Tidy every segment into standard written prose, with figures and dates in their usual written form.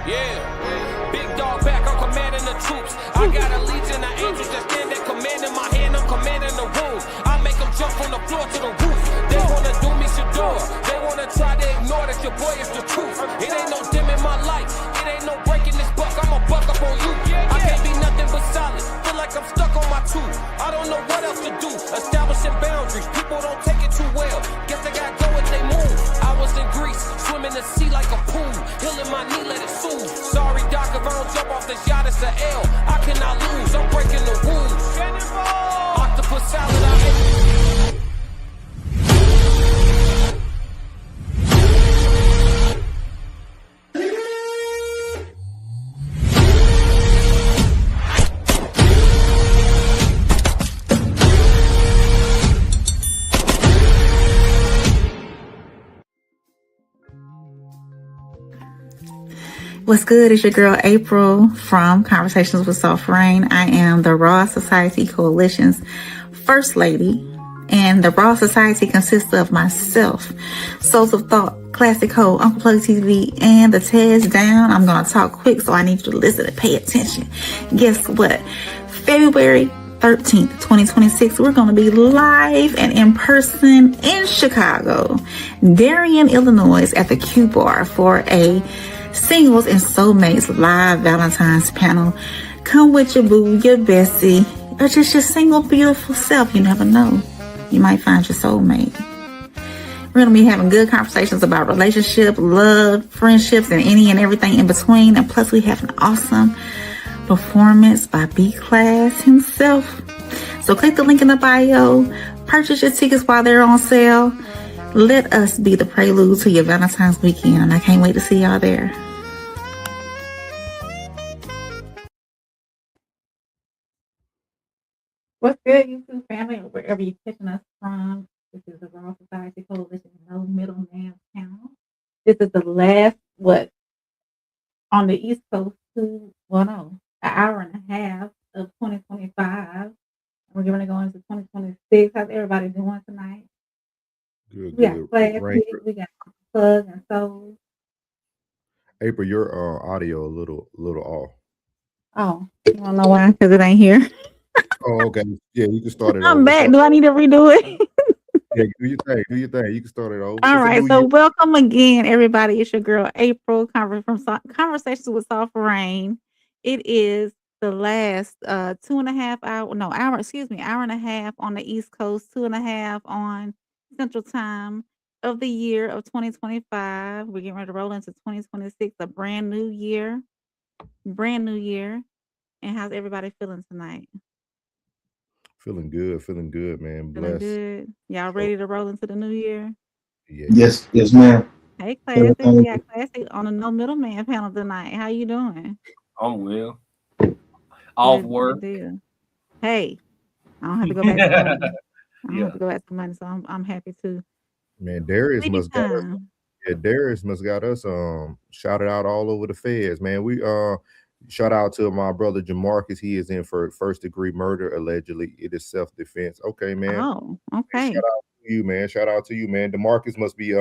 Yeah, big dog back, I'm commanding the troops. I got a legion of angels that stand at command in my hand, I'm commanding the room. I make them jump from the floor to the roof. They wanna do me Shador, they wanna try to ignore that your boy is the truth. It ain't no dim in my life, it ain't no breaking this buck, I'ma buck up on you. I can't be nothing but solid, feel like I'm stuck on my tooth. I don't know what else to do, establishing boundaries, people don't take it too well. Guess they gotta go if they move. I was in Greece, swimming the sea like a pool, healing my knee, let it soothe. Sorry, Doc, if I don't jump off this yacht, it's a L. I cannot lose, I'm breaking the rules. Octopus salad, I hate. What's good? It's your girl April from Conversations with Soft Rain. I am the Raw Society Coalition's First Lady, and the Raw Society consists of myself, Souls of Thought, Classic Ho, Uncle Plug TV, and the Ted's Down. I'm going to talk quick, so I need you to listen and pay attention. Guess what? February 13th, 2026, we're going to be live and in person in Chicago, Darien, Illinois, at the Q Bar for a Singles and Soulmates live Valentine's panel. Come with your boo, your bestie, or just your single beautiful self. You never know. You might find your soulmate. We're going to be having good conversations about relationship, love, friendships, and any and everything in between. And plus, we have an awesome performance by B-Class himself. So click the link in the bio. Purchase your tickets while they're on sale. Let us be the prelude to your Valentine's weekend, and I can't wait to see y'all there. What's good, YouTube family, or wherever you're catching us from? This is the Raw Society Coalition No Middleman panel. This is the last, on the East Coast, an hour and a half of 2025. We're going to go into 2026. How's everybody doing tonight? Good. We got Classic, we got Plug and Soul. April, your audio a little off. Oh, you don't know why? Because it ain't here. Oh, okay. Yeah, you can start it I'm over. back. Do I need to redo it? Yeah, do your thing. You can start it over. All right. So welcome again, everybody. It's your girl April from Conversations with Soft Rain. It is the last 2.5 hour, hour and a half on the East Coast, 2.5 on Central Time of the year of 2025. We're getting ready to roll into 2026, a brand new year. And how's everybody feeling tonight? Feeling good, man. Blessed. Good. Y'all ready to roll into the new year? Yeah. Yes, ma'am. Hey, Classic. We got Classic on the No Middleman panel tonight. How you doing? I'm well. Off work. Hey, I don't have to go back to money. I don't have to go back to money, so I'm happy too. Man, Darius must got us. Yeah, Darius must got us shouted out all over the feds, man. We shout out to my brother Jamarcus. He is in for first-degree murder, allegedly. It is self-defense. Okay, man. Oh, okay. Shout out to you, man. Shout out to you, man. DeMarcus must be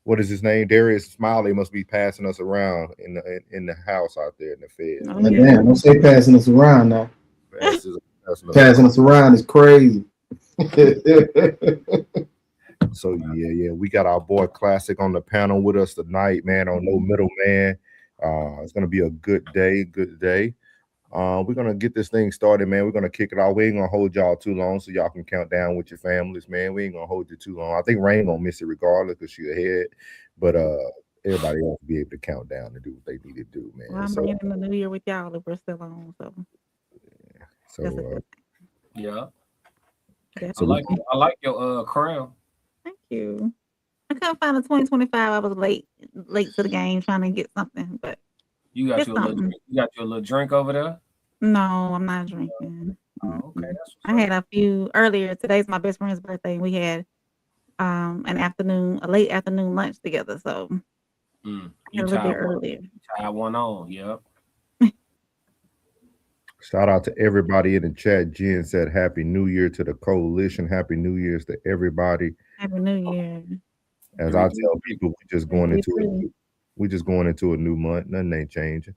what is his name? Darius Smiley must be passing us around in the house out there in the feds. Oh, yeah. Damn, don't say passing us around now. Passing us around is crazy. So yeah, we got our boy Classic on the panel with us tonight, man, on No Middleman. It's gonna be a good day. We're gonna get this thing started, man. We're gonna kick it off. We ain't gonna hold y'all too long, so y'all can count down with your families, man. We ain't gonna hold you too long. I think Rain gonna miss it regardless because she ahead, but everybody else be able to count down and do what they need to do, man. Well, I'm beginning the new year with y'all if we're still on. Yeah. So I like your crown. Thank you. I couldn't find a 2025. I was late to the game trying to get something, but you got your little drink over there? No, I'm not drinking. Oh, okay. I had a few earlier. Today's my best friend's birthday, and we had a late afternoon lunch together. So you a little bit earlier. Try one on, yep. Shout out to everybody in the chat. Jen said, Happy New Year to the coalition. Happy New Year's to everybody. Happy New Year. As I tell people, we're just going into We just going into a new month. Nothing ain't changing.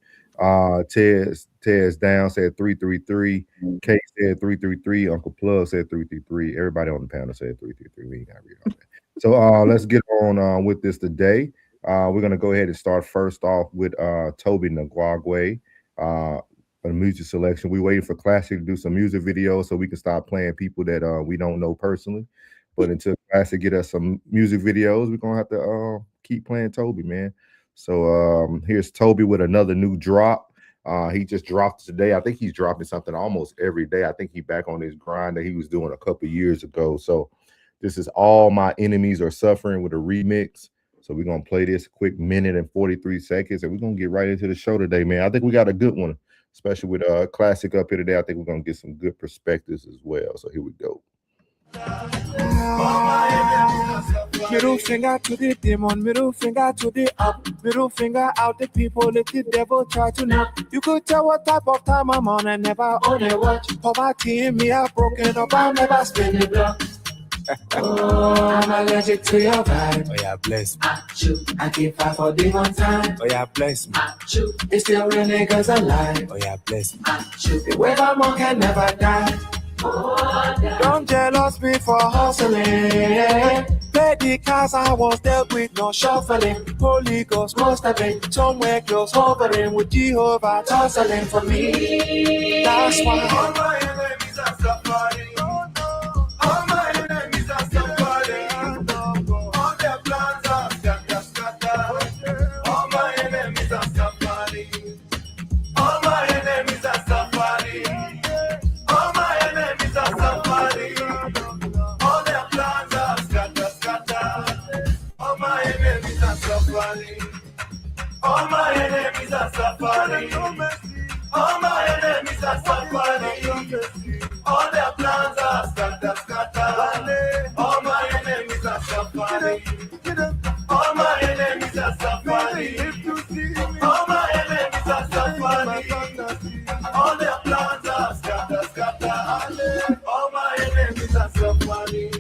Ted's down said 333. Kate said 333. Uncle Plug said 333. Everybody on the panel said 333. We ain't got to read all that. So let's get on with this today. We're gonna go ahead and start first off with Toby Nagwagwe. A music selection. We waiting for Classic to do some music videos so we can start playing people that we don't know personally. But until Classic get us some music videos, we're gonna have to keep playing Toby, man. So here's Toby with another new drop. He just dropped today. I think he's dropping something almost every day. I think he's back on his grind that he was doing a couple years ago. So this is All My Enemies Are Suffering with a remix. So we're gonna play this quick minute and 43 seconds, and we're gonna get right into the show today, man. I think we got a good one, especially with Classic up here today. I think we're gonna get some good perspectives as well. So here we go. Middle finger to the demon, middle finger to the up, middle finger out the people if the devil try to knock. You could tell what type of time I'm on and never own a watch. Poverty in me, I've broken up, I'll never spin the block. Oh, I'm allergic to your vibe. Oh yeah, bless me. I keep fight for demon time. Oh yeah, bless me. It's still real niggas alive. Oh yeah, bless me. The wave I'm on can never die. Don't jealous me for hustling. Play the cards I was dealt with, no shuffling. Holy Ghost most of it. Somewhere close hovering with Jehovah tussling for me. That's why all my enemies are suffering. All my enemies are suffering. All their plans are scattered. All my enemies are suffering. All my enemies are suffering. All my enemies are suffering. All their plans are scattered. All my enemies are suffering. All my enemies are suffering. All my enemies are suffering. All their plans are scattered. All my enemies are suffering. All my enemies are suffering. All my enemies are suffering. All their plans are scattered. All my enemies are suffering.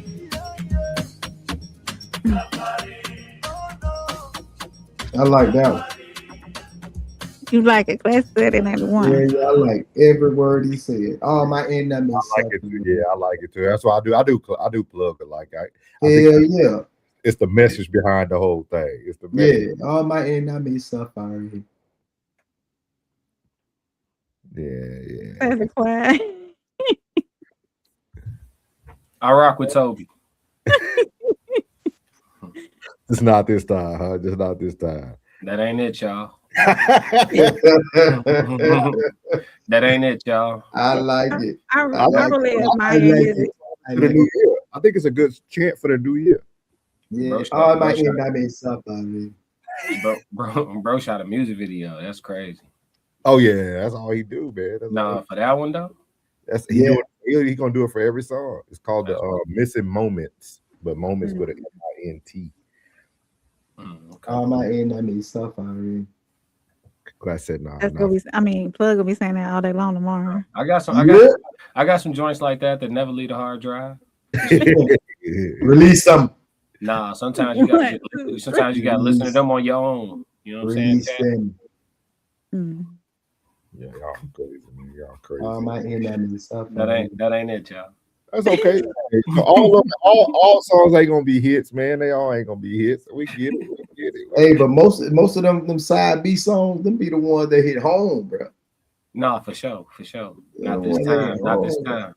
I like that one. You like it? Class said it ain't one. Yeah, I like every word he said. All my enemies. I like it too. Yeah, I like it too. That's what I do. I do plug it. Like I Hell think yeah. it's the message behind the whole thing. It's the message. Yeah, all my enemies suffering. Yeah. That's a quiet. I rock with Toby. It's not this time, huh? Just not this time. That ain't it, y'all. That ain't it, y'all. I like it. I really admire it. For the new year. I think it's a good chant for the new year. Yeah, all my enemies suffering. Bro shot a music video. That's crazy. Oh yeah, that's all he do, man. Nah, for that one though. That's he gonna do it for every song. It's called the Missing Moments, but moments with an M-I-N-T. Okay. All my enemies suffering. I said nah. That's gonna be, Plug will be saying that all day long tomorrow. I got some joints like that never leave a hard drive. Release some. Nah, sometimes you gotta listen to them on your own. You know what I'm saying? Yeah, y'all crazy, man. Y'all crazy. All my enemies suffering. That ain't it, y'all. That's okay. all songs ain't gonna be hits, man. They all ain't gonna be hits. We get it. Hey, but most of them side B songs, them be the ones that hit home, bro. Nah, for sure. Not this time.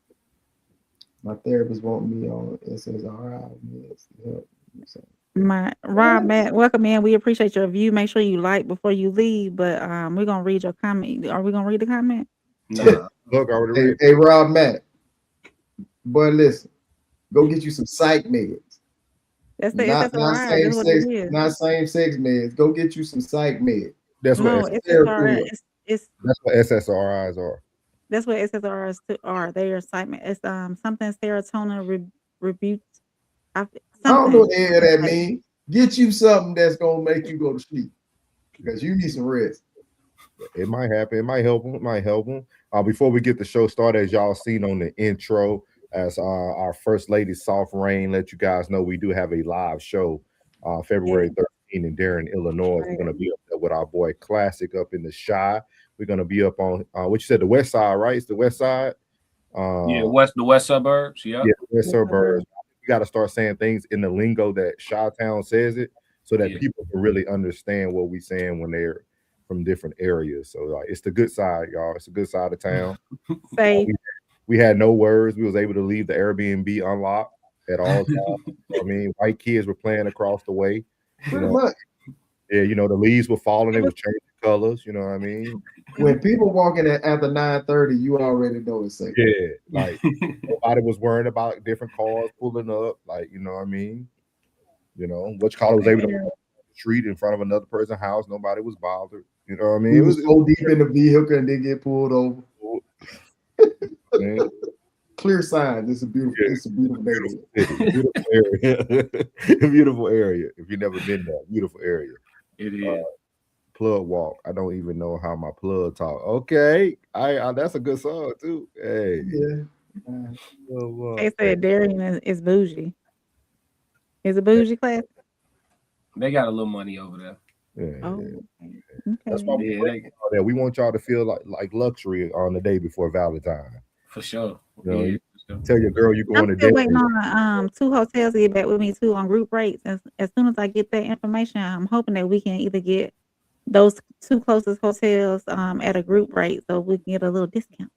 My therapist want me on SSRI. Rob, Matt, welcome in. We appreciate your view. Make sure you like before you leave. But we're gonna read your comment. Are we gonna read the comment? Nah. Look, I already read. Hey, Rob, Matt. Boy, listen. Go get you some psych meds. That's the not SSRI. Not same sex meds. Go get you some psych meds. That's what SSRI that's what SSRIs are. That's what SSRIs are. They are excitement. It's something serotonin rebuke. I don't know what the hell that means. Get you something that's gonna make you go to sleep because you need some rest. It might happen. It might help them. Before we get the show started, as y'all seen on the intro, as our first lady Soft Rain let you guys know, we do have a live show February in Darien, Illinois. We're going to be up there with our boy Classic up in the Chi. We're going to be up on what you said, the west side, right? It's the west side. The west suburbs. Yeah, the west suburbs. You got to start saying things in the lingo that Chi-Town says it, so that people can really understand what we're saying when they're from different areas. So like, it's the good side, y'all. It's the good side of town. We had no words. We was able to leave the Airbnb unlocked at all times. I mean, white kids were playing across the way. Pretty much. Yeah, the leaves were falling. They were changing colors. You know what I mean? When people walking after 9:30, you already know it's safe. Yeah, like nobody was worrying about different cars pulling up. Like, you know what I mean? Which car was able to cross the street in front of another person's house. Nobody was bothered. You know what I mean? It was so deep in the vehicle and they get pulled over. Clear signs. It's a beautiful, beautiful area. Beautiful area. If you've never been there, beautiful area. It is. Plug walk. I don't even know how my plug talk. Okay, I that's a good song too. Hey, They said Darien is bougie. Is it bougie class? They got a little money over there. Yeah. Okay. That's why we want y'all to feel like luxury on the day before Valentine. For sure. You tell your girl you're going to still waiting on 2 hotels to get back with me too on group rates. As soon as I get that information, I'm hoping that we can either get those 2 closest hotels at a group rate so we can get a little discount.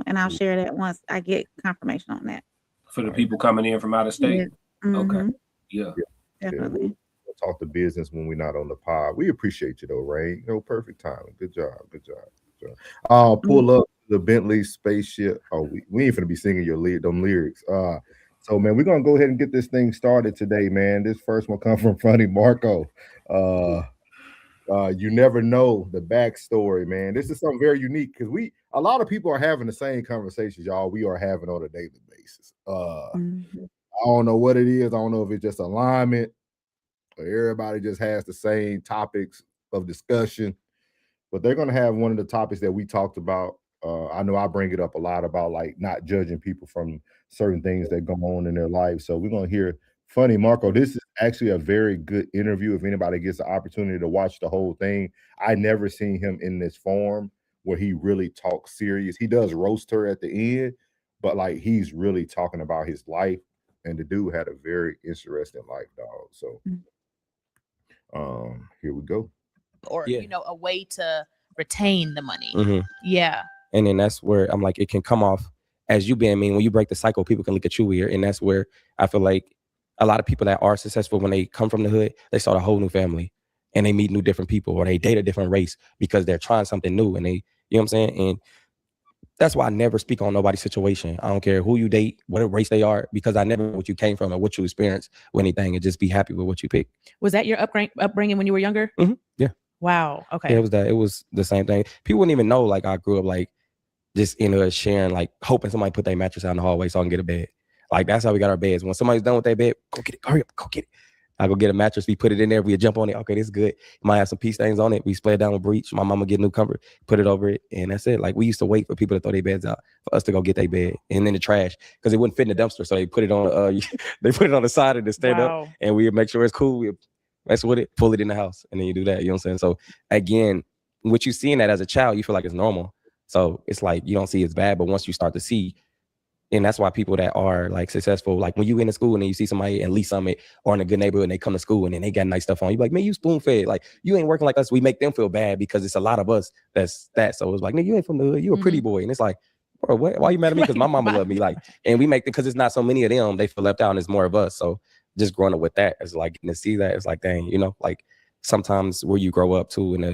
And I'll share that once I get confirmation on that. For the people coming in from out of state? Yeah. Mm-hmm. Okay. Yeah. Definitely. We'll talk the business when we're not on the pod. We appreciate you though, Ray. Perfect timing. Good job. Pull up the Bentley spaceship. Oh, we ain't finna be singing them lyrics. So man, we're gonna go ahead and get this thing started today, man. This first one comes from Funny Marco. You never know the backstory, man. This is something very unique because a lot of people are having the same conversations, y'all. We are having on a daily basis. I don't know what it is. I don't know if it's just alignment or everybody just has the same topics of discussion, but they're going to have one of the topics that we talked about. I know I bring it up a lot about like not judging people from certain things that go on in their life. So we're going to hear Funny Marco. This is actually a very good interview. If anybody gets the opportunity to watch the whole thing, I never seen him in this form where he really talks serious. He does roast her at the end, but like he's really talking about his life. And the dude had a very interesting life, dog. So here we go. Or a way to retain the money. Yeah. And then that's where I'm like, it can come off as you being mean. When you break the cycle, people can look at you weird. And that's where I feel like a lot of people that are successful, when they come from the hood, they start a whole new family and they meet different people, or they date a different race because they're trying something new. And they, you know what I'm saying? And that's why I never speak on nobody's situation. I don't care who you date, what race they are, because I never know what you came from or what you experienced or anything, and just be happy with what you pick. Was that your upbringing when you were younger? Yeah. Wow. Okay. Yeah, it was that. It was the same thing. People wouldn't even know like I grew up like just in a sharing, like hoping somebody put their mattress out in the hallway so I can get a bed. Like that's how we got our beds. When somebody's done with their bed, go get it. Hurry up, go get it. I go get a mattress, we put it in there, we jump on it. Okay, this is good. Might have some pea stains on it. We spray it down with bleach. My mama get a new cover, put it over it, and that's it. Like we used to wait for people to throw their beds out for us to go get their bed, and then the trash because it wouldn't fit in the dumpster, so they put it on. They put it on the side and stand up, and we make sure it's cool. We mess with it, pull it in the house, and then you do that. You know what I'm saying? So again, what you seeing that as a child, you feel like it's normal. So it's like you don't see it's bad, but once you start to see. And that's why people that are like successful, like when you in the school and then you see somebody in Lee Summit or in a good neighborhood and they come to school and then they got nice stuff on, you be like, man, you spoon fed. Like you ain't working like us. We make them feel bad because it's a lot of us that's that. So it's like, nigga, you ain't from the hood. You a pretty boy. And it's like, bro, what? Why you mad at me? Because my mama love me. Like, and we make it because it's not so many of them. They feel left out and it's more of us. So just growing up with that, it's like getting to see that. It's like, dang, you know, like sometimes where you grow up too and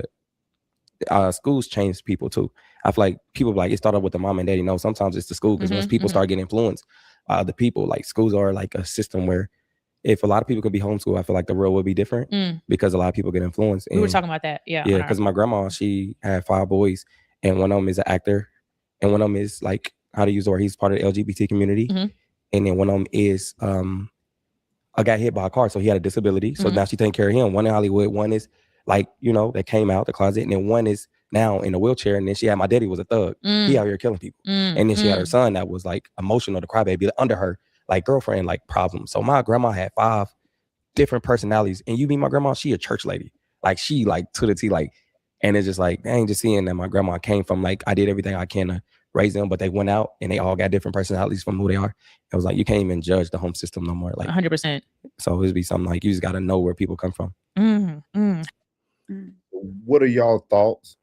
the schools change people too. I feel like people like it started with the mom and daddy. No, sometimes it's the school because once people start getting influenced, the people like schools are like a system where if a lot of people could be homeschooled, I feel like the world would be different because a lot of people get influenced. We were talking about that, yeah. Yeah, because my grandma, she had 5 boys, and one of them is an actor, and one of them is like how to use the word. He's part of the LGBT community, and then one of them is I got hit by a car, so he had a disability. So now she's taking care of him. One in Hollywood, one is like that came out the closet, and then one is now in a wheelchair, and then she had my daddy was a thug. He out here killing people. And then she had her son that was like emotional, the crybaby under her, like girlfriend, like problem. So my grandma had 5 different personalities. And you meet my grandma, she a church lady. Like she like to the T, like, and it's just like, dang, just seeing that my grandma came from like, I did everything I can to raise them, but they went out and they all got different personalities from who they are. It was like, you can't even judge the home system no more. Like 100%. So it'd be something like, you just got to know where people come from. What are y'all thoughts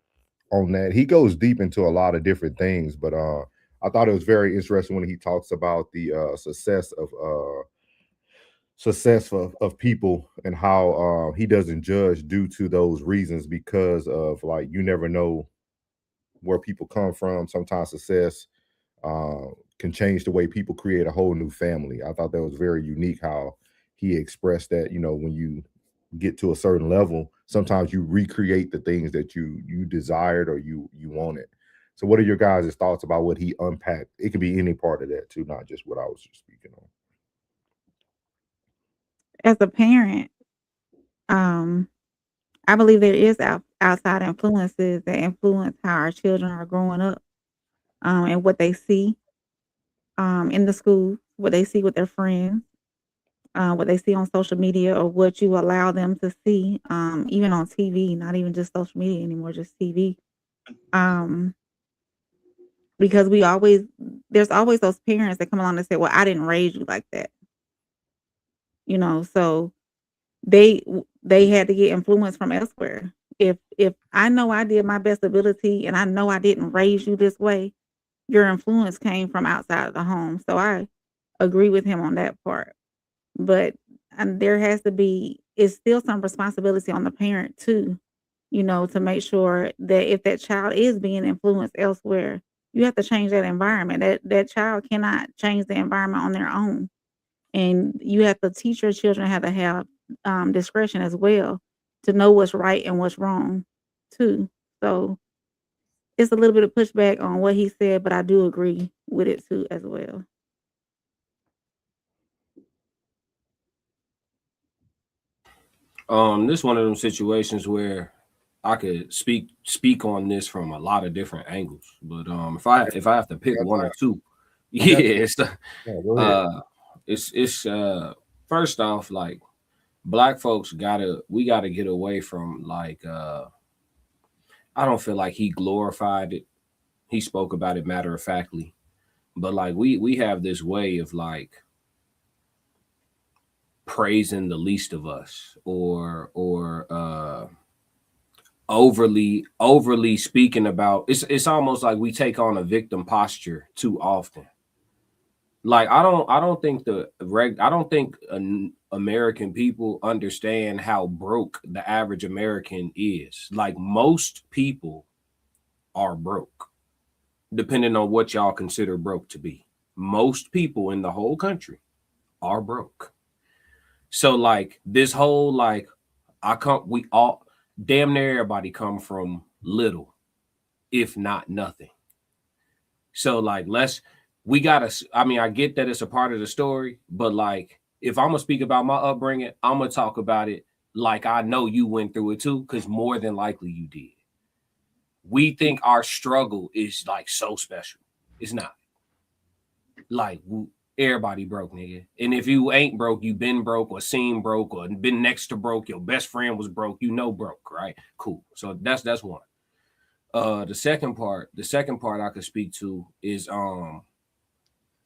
on that? He goes deep into a lot of different things, but I thought it was very interesting when he talks about the success of people and how he doesn't judge due to those reasons, because of like, you never know where people come from. Sometimes success can change the way people create a whole new family. I thought that was very unique how he expressed that, you know, when you get to a certain level, sometimes you recreate the things that you desired or you wanted. So what are your guys' thoughts about what he unpacked? It could be any part of that too, not just what I was just speaking on. As a parent, I believe there is outside influences that influence how our children are growing up, and what they see in the school, what they see with their friends, what they see on social media, or what you allow them to see, even on TV, not even just social media anymore, just TV. Because there's always those parents that come along and say, well, I didn't raise you like that. You know, so they had to get influence from elsewhere. If I know I did my best ability and I know I didn't raise you this way, your influence came from outside of the home. So I agree with him on that part. But there has to be, it's still some responsibility on the parent too, you know, to make sure that if that child is being influenced elsewhere, you have to change that environment. That child cannot change the environment on their own. And you have to teach your children how to have discretion as well, to know what's right and what's wrong too. So it's a little bit of pushback on what he said, but I do agree with it too as well. This is one of them situations where I could speak on this from a lot of different angles, but if I have to pick one or two, it's first off, like, Black folks we gotta get away from like I don't feel like he glorified it. He spoke about it matter of factly, but like we have this way of like praising the least of us, or overly speaking about it's almost like we take on a victim posture too often. Like I don't think American people understand how broke the average American is. Like, most people are broke, depending on what y'all consider broke to be. Most people in the whole country are broke. So like this whole like we all damn near everybody come from little, if not nothing. So like I get that it's a part of the story, but like if I'm gonna speak about my upbringing, I'm gonna talk about it like I know you went through it too, because more than likely you did. We think our struggle is like so special. It's not. Like, everybody broke, nigga. And if you ain't broke, you been broke or seen broke or been next to broke, your best friend was broke, you know broke, right? Cool. So that's one. The second part I could speak to is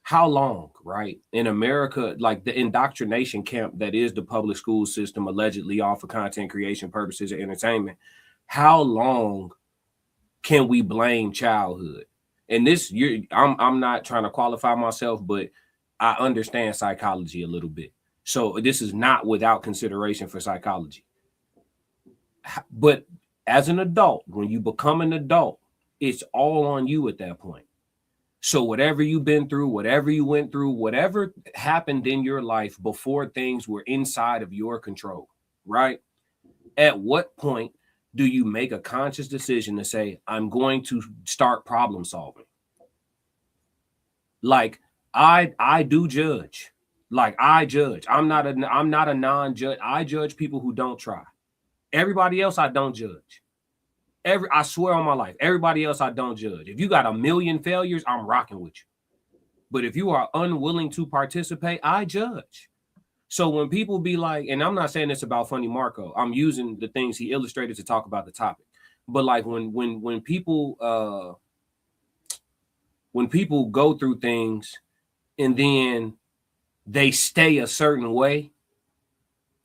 how long, right? In America, like the indoctrination camp that is the public school system, allegedly all for content creation purposes and entertainment, how long can we blame childhood? And this, I'm not trying to qualify myself, but I understand psychology a little bit. So this is not without consideration for psychology. But as an adult, when you become an adult, it's all on you at that point. So whatever you've been through, whatever you went through, whatever happened in your life before things were inside of your control, right? At what point do you make a conscious decision to say, I'm going to start problem solving? Like, I do judge. Like, I judge. I'm not a non-judge. I judge people who don't try. Everybody else I don't judge. I swear on my life, everybody else I don't judge. If you got a million failures, I'm rocking with you. But if you are unwilling to participate, I judge. So when people be like, and I'm not saying this about Funny Marco, I'm using the things he illustrated to talk about the topic. But like when people go through things and then they stay a certain way,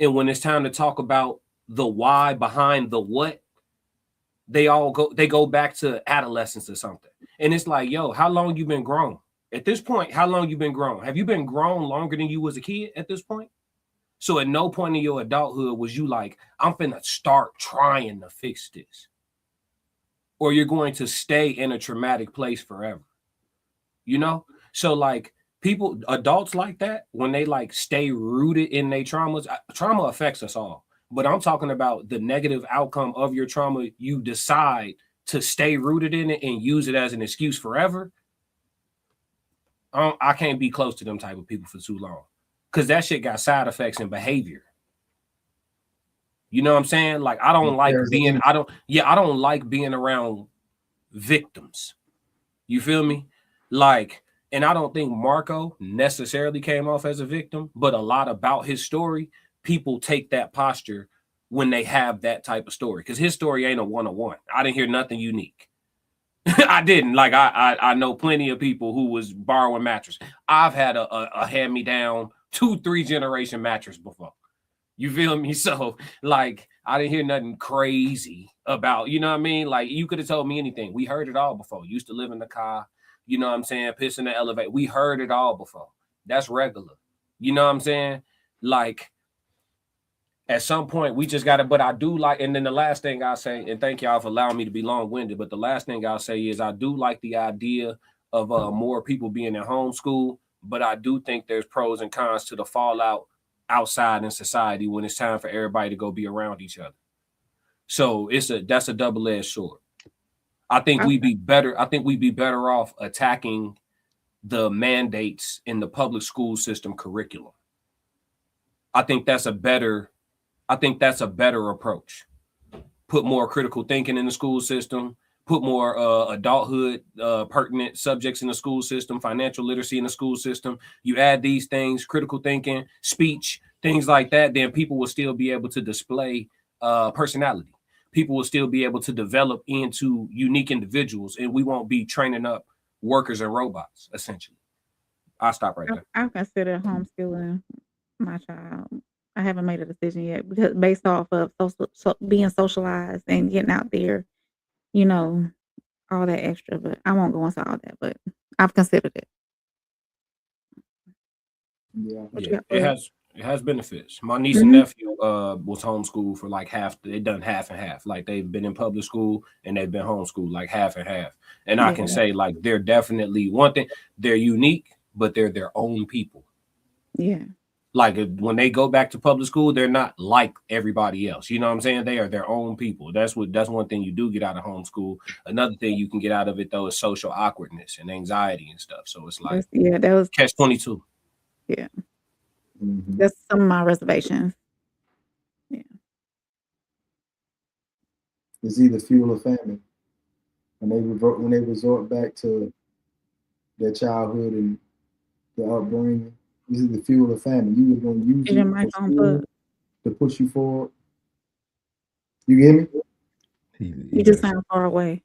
and when it's time to talk about the why behind the what, they go back to adolescence or something. And it's like, yo, how long you been grown? At this point, how long you been grown? Have you been grown longer than you was a kid at this point? So at no point in your adulthood was you like, I'm finna start trying to fix this. Or you're going to stay in a traumatic place forever. You know? So like people, adults like that, when they like stay rooted in their traumas, trauma affects us all. But I'm talking about the negative outcome of your trauma. You decide to stay rooted in it and use it as an excuse forever. I can't be close to them type of people for too long, because that shit got side effects and behavior. You know what I'm saying? Like I don't like being around victims. You feel me? Like, and I don't think Marco necessarily came off as a victim, but a lot about his story, people take that posture when they have that type of story, because his story ain't a one-on-one. I didn't hear nothing unique. I didn't. Like I know plenty of people who was borrowing mattress. I've had a hand-me-down 2-3 generation mattress before. You feel me? So like I didn't hear nothing crazy about, you know what I mean? Like you could have told me anything. We heard it all before. Used to live in the car, you know what I'm saying? Piss in the elevator. We heard it all before. That's regular. You know what I'm saying? Like at some point we just got to, but I do like, and then the last thing I'll say, and thank y'all for allowing me to be long-winded, but the last thing I'll say is I do like the idea of more people being in homeschool, but I do think there's pros and cons to the fallout outside in society when it's time for everybody to go be around each other. So that's a double-edged sword. I think we'd be better off attacking the mandates in the public school system curriculum. I think that's a better approach. Put more critical thinking in the school system, put more adulthood pertinent subjects in the school system, financial literacy in the school system. You add these things, critical thinking, speech, things like that, then people will still be able to display personality. People will still be able to develop into unique individuals, and we won't be training up workers and robots, essentially. I'll stop right there. I consider homeschooling my child. I haven't made a decision yet, because based off of being socialized and getting out there, you know, all that extra. But I won't go into all that. But I've considered it. It has benefits. My niece and nephew was homeschooled for like half. They done half and half. Like they've been in public school and they've been homeschooled like half and half. And I can say like they're definitely one thing. They're unique, but they're their own people. Yeah. Like when they go back to public school, they're not like everybody else. You know what I'm saying? They are their own people. That's one thing you do get out of homeschool. Another thing you can get out of it though is social awkwardness and anxiety and stuff. So it's like that was catch-22. Yeah. That's some of my reservations. Yeah. It's either fuel or famine. When they resort back to their childhood and their upbringing, it's either fuel or famine. You were going to use it to push you forward. You hear me? You just sound far away.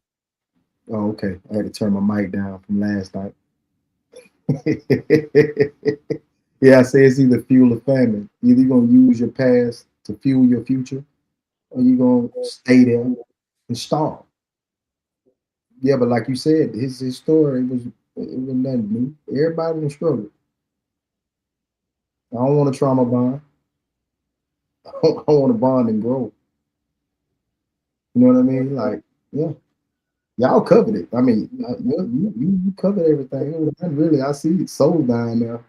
Oh, okay. I had to turn my mic down from last night. Yeah, I say it's either fuel or famine. Either you're going to use your past to fuel your future, or you're going to stay there and starve. Yeah, but like you said, his story, it was nothing new. Everybody in struggle. I don't want a trauma bond. I want to bond and grow. You know what I mean? Like, yeah. Y'all covered it. I mean, you covered everything. Really, I see it. Soul dying now.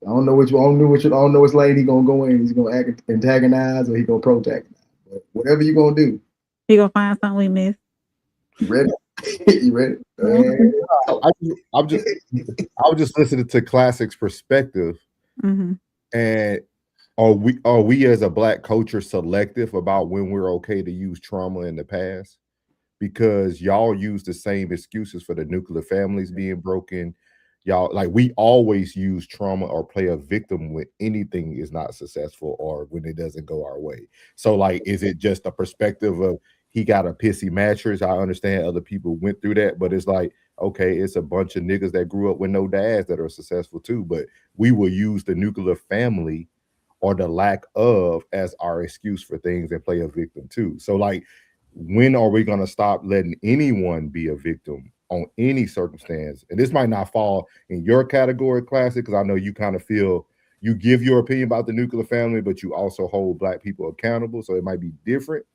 I don't know which lane he gonna go in. He's gonna antagonize or he gonna protagonize. But whatever you gonna do, he gonna find something we missed. You ready? You ready? I was just listening to Classic's perspective, and are we as a Black culture selective about when we're okay to use trauma in the past? Because y'all use the same excuses for the nuclear families being broken. y'all, like, we always use trauma or play a victim when anything is not successful or when it doesn't go our way. So, like, is it just a perspective of he got a pissy mattress? I understand other people went through that, but it's like, okay, it's a bunch of niggas that grew up with no dads that are successful too. But we will use the nuclear family or the lack of as our excuse for things and play a victim too. So, like, when are we going to stop letting anyone be a victim on any circumstance? And this might not fall in your category, Classic, because I know you kind of feel you give your opinion about the nuclear family, but you also hold Black people accountable. So it might be different.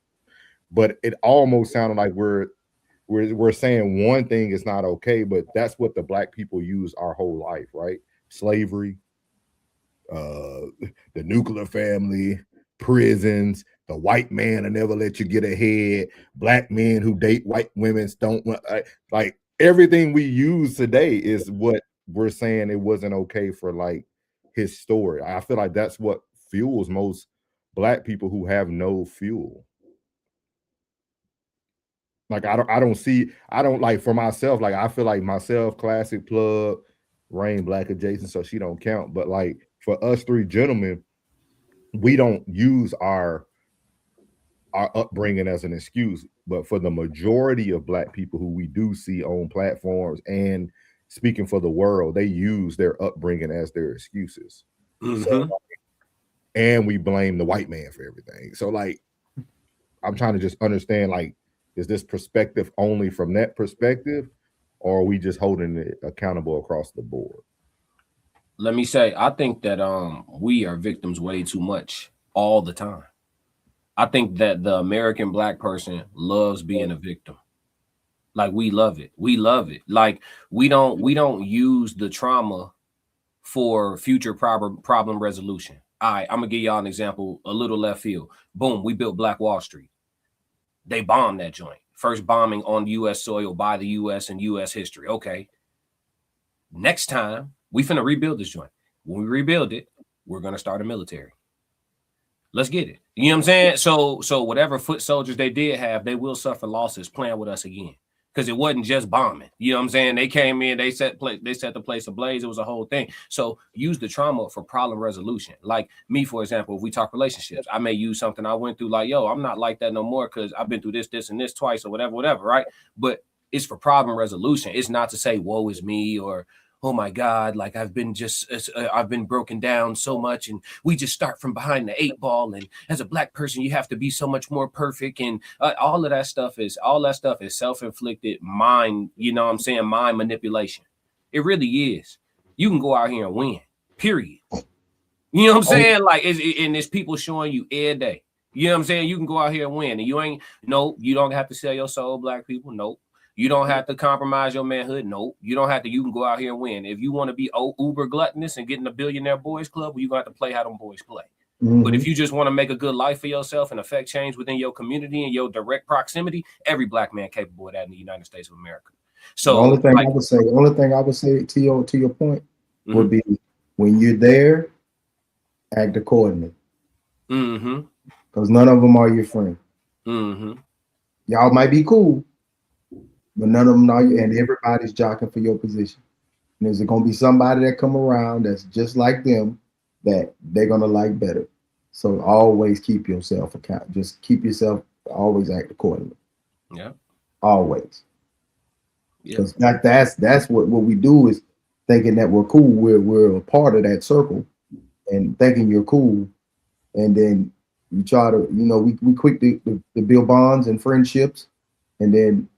But it almost sounded like we're saying one thing is not okay, but that's what the Black people use our whole life, right? Slavery, the nuclear family, prisons, the white man will never let you get ahead, Black men who date white women don't want, like, everything we use today is what we're saying it wasn't okay for, like, his story. I feel like that's what fuels most Black people who have no fuel. Like, I don't like, for myself, like, I feel like myself, Classic, Plug, Rain, Black adjacent, so she don't count. But, like, for us three gentlemen, we don't use our upbringing as an excuse. But for the majority of Black people who we do see on platforms and speaking for the world, they use their upbringing as their excuses. So, and we blame the white man for everything. So, like, I'm trying to just understand, like, is this perspective only from that perspective, or are we just holding it accountable across the board? Let me say, I think that we are victims way too much all the time. I think that the American Black person loves being a victim. Like, we love it. We love it. Like, we don't use the trauma for future problem resolution. All right, I'm gonna give y'all an example, a little left field. Boom, we built Black Wall Street. They bombed that joint. First bombing on U.S. soil by the U.S. and U.S. history. Okay. Next time, we finna rebuild this joint. When we rebuild it, we're gonna start a military. Let's get it. You know what I'm saying? So whatever foot soldiers they did have, they will suffer losses playing with us again. Because it wasn't just bombing. You know what I'm saying? They came in, they set the place ablaze. It was a whole thing. So use the trauma for problem resolution. Like me, for example, if we talk relationships, I may use something I went through, like, yo, I'm not like that no more because I've been through this, and this twice, or whatever, right? But it's for problem resolution. It's not to say, woe is me, or, oh my God, like I've been broken down so much, and we just start from behind the 8 ball. And as a Black person, you have to be so much more perfect. And all that stuff is self-inflicted mind, you know what I'm saying? Mind manipulation. It really is. You can go out here and win, period. You know what I'm saying? Like, and there's people showing you every day. You know what I'm saying? You can go out here and win, and you don't have to sell your soul, Black people. Nope. You don't have to compromise your manhood. Nope. You don't have to. You can go out here and win. If you want to be uber gluttonous and get in the billionaire boys club, well, you're going to have to play how them boys play. But if you just want to make a good life for yourself and affect change within your community and your direct proximity, every Black man capable of that in the United States of America. So the only thing I would say to your point would be, when you're there, act accordingly. Because none of them are your friend. Y'all might be cool, but none of them are you, and everybody's jockeying for your position. And there's going to be somebody that come around that's just like them that they're going to like better. So always keep yourself account. Just keep yourself, always act accordingly. Yeah. Always. Because that's what we do, is thinking that we're cool. We're a part of that circle and thinking you're cool. And then you try to, we quick to build bonds and friendships. And then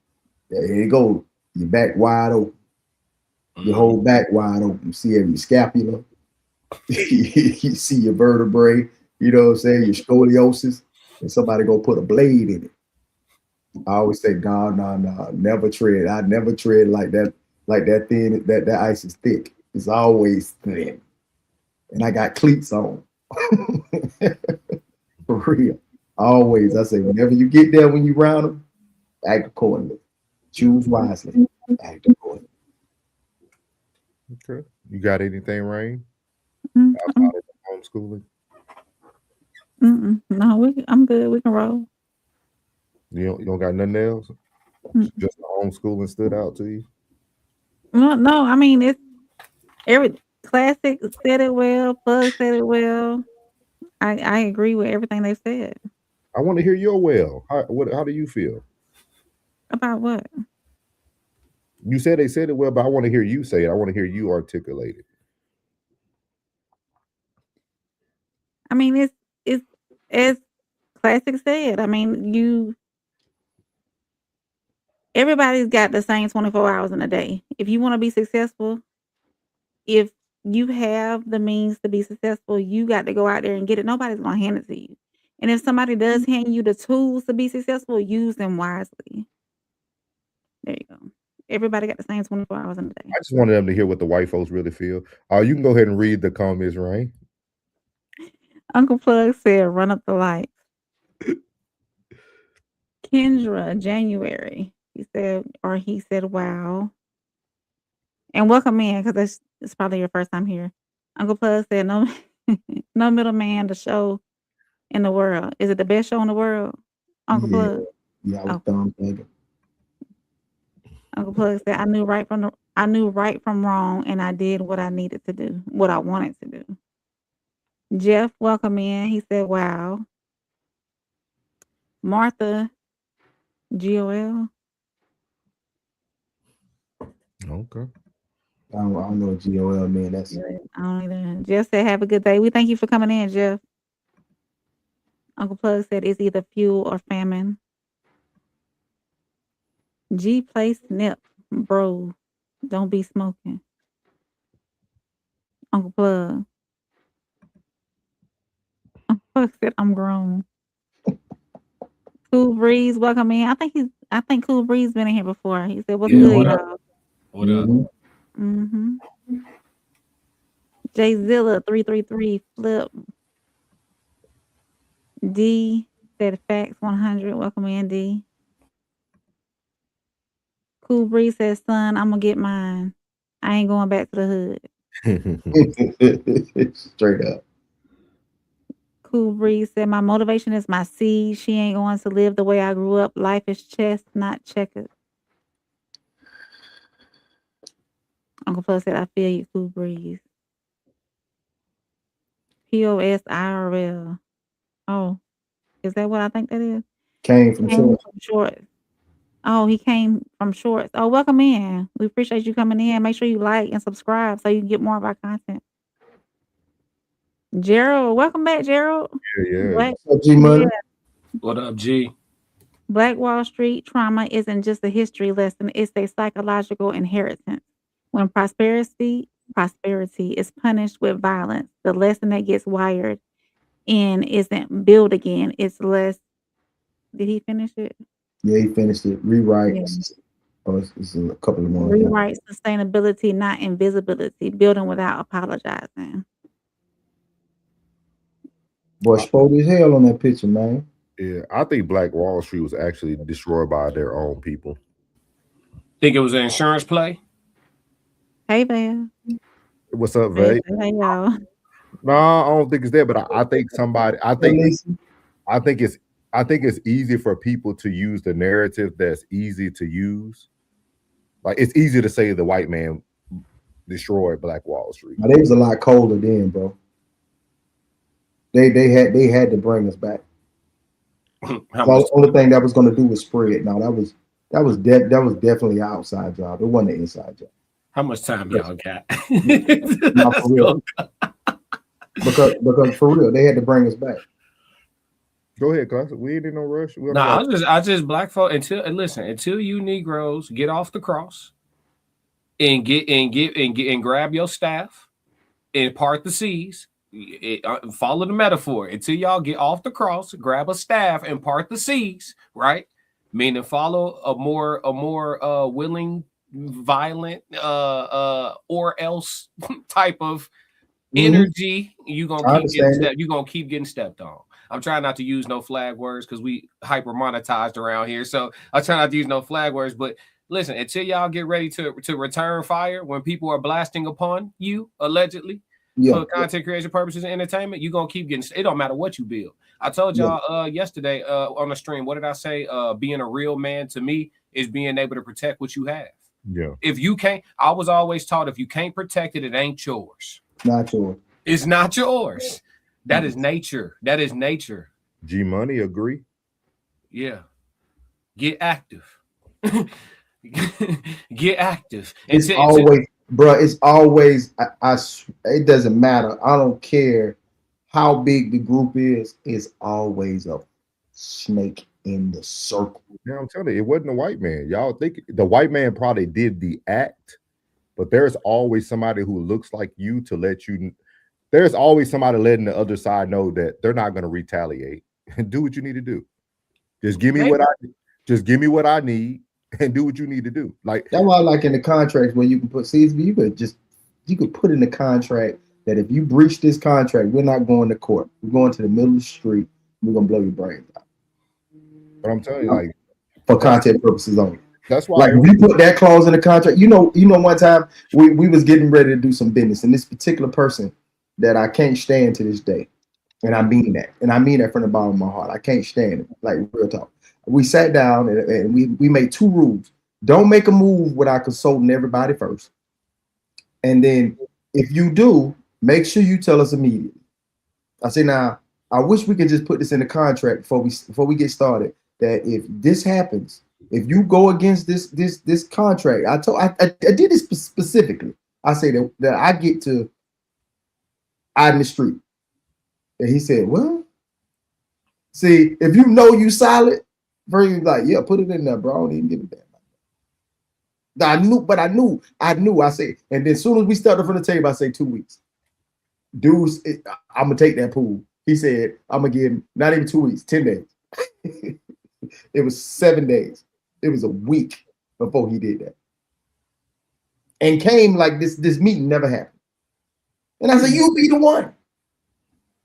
there you go. Your back wide open. Your whole back wide open. You see every scapula. You see your vertebrae. You know what I'm saying? Your scoliosis. And somebody go put a blade in it. I always say, no, never tread. I never tread like that thin. That ice is thick. It's always thin. And I got cleats on. For real. Always. I say, whenever you get there, when you round them, act accordingly. Choose wisely. Act accordingly. Okay. You got anything, Rain? Outside of homeschooling? No, I'm good. We can roll. You don't got nothing else? Just the homeschooling stood out to you? No, I mean, Every classic said it well. Plug said it well. I agree with everything they said. I want to hear your well. How do you feel? About what? You said they said it well, but I want to hear you say it. I want to hear you articulate it. I mean, it's as classic said. I mean, everybody's got the same 24 hours in a day. If you want to be successful, if you have the means to be successful, you got to go out there and get it. Nobody's gonna hand it to you. And if somebody does hand you the tools to be successful, use them wisely. There you go. Everybody got the same 24 hours in a day. I just wanted them to hear what the white folks really feel. You can go ahead and read the comments, right? Uncle Plug said, "Run up the lights." Kendra, January. He said, "Wow." And welcome in, because it's probably your first time here. Uncle Plug said, "No, no middleman. The show in the world. Is it the best show in the world?" Uncle Plug. Yeah, I was dumb, baby. Uncle Plug said, "I knew right from wrong, and I did what I needed to do, what I wanted to do." Jeff, welcome in. He said, "Wow." Martha, GOL. Okay. I don't know what GOL mean. That's I don't either. Jeff said, "Have a good day." We thank you for coming in, Jeff. Uncle Plug said, "It's either fuel or famine." G play snip, bro. Don't be smoking. Uncle Plug. Uncle Plug said, "I'm grown." Cool Breeze, welcome in. I think Cool Breeze been in here before. He said, "What's good, what up? y'all?" What up? Mm-hmm. Jzilla 333 flip. D said facts 100. Welcome in, D. Cool Breeze says, "Son, I'm gonna get mine. I ain't going back to the hood." straight up. Cool Breeze said, "My motivation is my seed. She ain't going to live the way I grew up. Life is chess, not checkers." Uncle Plus said, "I feel you, Cool Breeze." POS IRL. Oh, is that what I think that is? Came from Shorts. Oh, he came from Shorts. Oh, welcome in. We appreciate you coming in. Make sure you like and subscribe so you can get more of our content. Gerald, welcome back, Gerald. Yeah. What's up, G Money? What up, G? Black Wall Street trauma isn't just a history lesson, it's a psychological inheritance. When prosperity is punished with violence, the lesson that gets wired in isn't build again, it's less. Did he finish it? Yeah, he finished it. Rewrite. Yeah. Oh, it's a couple of more. Rewrite sustainability, not invisibility. Building without apologizing. Boy, spoiled as hell on that picture, man. Yeah, I think Black Wall Street was actually destroyed by their own people. Think it was an insurance play? Hey, Val. What's up, Vay? Hey, y'all. No, I don't think it's there, but I think somebody. I think it's easy for people to use the narrative that's easy to use. Like, it's easy to say the white man destroyed Black Wall Street. Now, they was a lot colder then, bro. They had to bring us back. The only thing that was going to do was spread. Now that was definitely an outside job. It wasn't an inside job. How much time y'all got? Not for real. because for real, they had to bring us back. Go ahead, cuz we ain't in no rush. I just black folk until you Negroes get off the cross and grab your staff and part the seas. Follow the metaphor. Until y'all get off the cross, grab a staff and part the seas, right? Meaning follow a more willing, violent, or else type of energy. You're gonna keep getting stepped on. I'm trying not to use no flag words because we hyper monetized around here. So I try not to use no flag words. But listen, until y'all get ready to return fire when people are blasting upon you allegedly for content creation purposes and entertainment, you're gonna keep getting. It don't matter what you build. I told y'all yesterday on the stream. What did I say? Being a real man to me is being able to protect what you have. Yeah. If you can't, I was always taught if you can't protect it, it ain't yours. Not yours. It's not yours. That is nature. That is nature. G Money agree. Yeah. Get active. Get active. And It's always, bro. It's always. It doesn't matter. I don't care how big the group is. It's always a snake in the circle. Yeah, I'm telling you, it wasn't a white man. Y'all think the white man probably did the act, but there's always somebody who looks like you to let you. There's always somebody letting the other side know that they're not going to retaliate and do what you need to do. Just give me what I need and do what you need to do. Like that's why I like in the contracts where you can put you could put in the contract that if you breach this contract, we're not going to court. We're going to the middle of the street. We're gonna blow your brains out. But I'm telling you, like for content purposes only. That's why like if you put that clause in the contract, you know, one time we was getting ready to do some business, and this particular person that I can't stand to this day, and I mean that, from the bottom of my heart. I can't stand it, like real talk. We sat down and we made 2 rules. Don't make a move without consulting everybody first. And then if you do, make sure you tell us immediately. I say, now, I wish we could just put this in the contract before we get started, that if this happens, if you go against this contract, I did this specifically. I say that I get to out in the street. And he said, well, see, if you know you solid, Virgil like, yeah, put it in there, bro. I don't even give a damn. I knew. I say, and then as soon as we started from the table, I say 2 weeks. Dudes, I'm gonna take that pool. He said, I'm gonna give him not even 2 weeks, 10 days. It was 7 days. It was a week before he did that. And came like this meeting never happened. And I said, you'll be the one.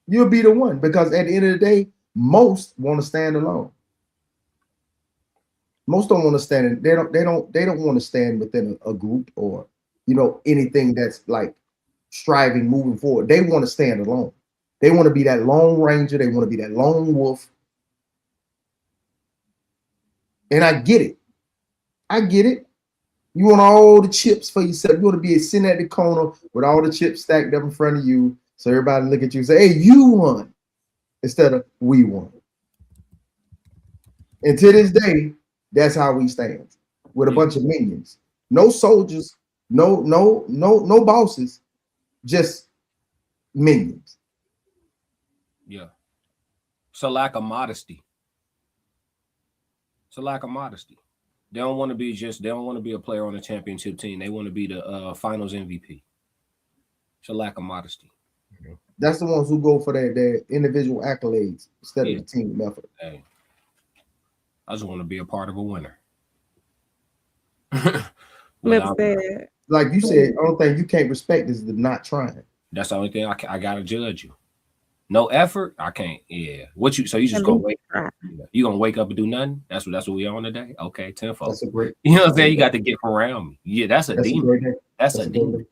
You'll be the one, because at the end of the day, most want to stand alone. Most don't want to stand. They don't want to stand within a group or, you know, anything that's like striving, moving forward. They want to stand alone. They want to be that lone ranger. They want to be that lone wolf. And I get it. You want all the chips for yourself. You want to be sitting at the corner with all the chips stacked up in front of you, so everybody look at you and say, hey, you won, instead of we won. And to this day, that's how we stand, with a bunch of minions. No soldiers, no bosses, just minions. Yeah. It's a lack of modesty. They don't want to be a player on a championship team. They want to be the finals MVP. It's a lack of modesty. That's the ones who go for their individual accolades instead of the team effort. Hey, I just want to be a part of a winner. Like you said, the only thing you can't respect is the not trying. That's the only thing I gotta judge you. No effort, I can't. Yeah. So you just gonna wake up? You gonna wake up and do nothing? That's what we on today. Okay, tenfold. That's a great. You know what I'm saying? You got to get around me. Yeah, that's a demon. That's a demon.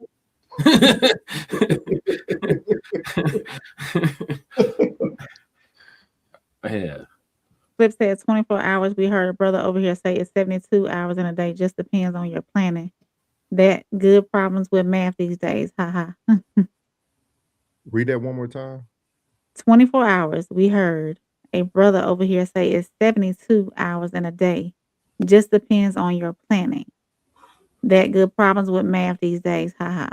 Yeah. Flip said 24 hours. We heard a brother over here say it's 72 hours in a day. Just depends on your planning. That good problems with math these days. Ha ha. Read that one more time. 24 hours. We heard a brother over here say it's 72 hours in a day. Just depends on your planning. That good problems with math these days. Ha ha.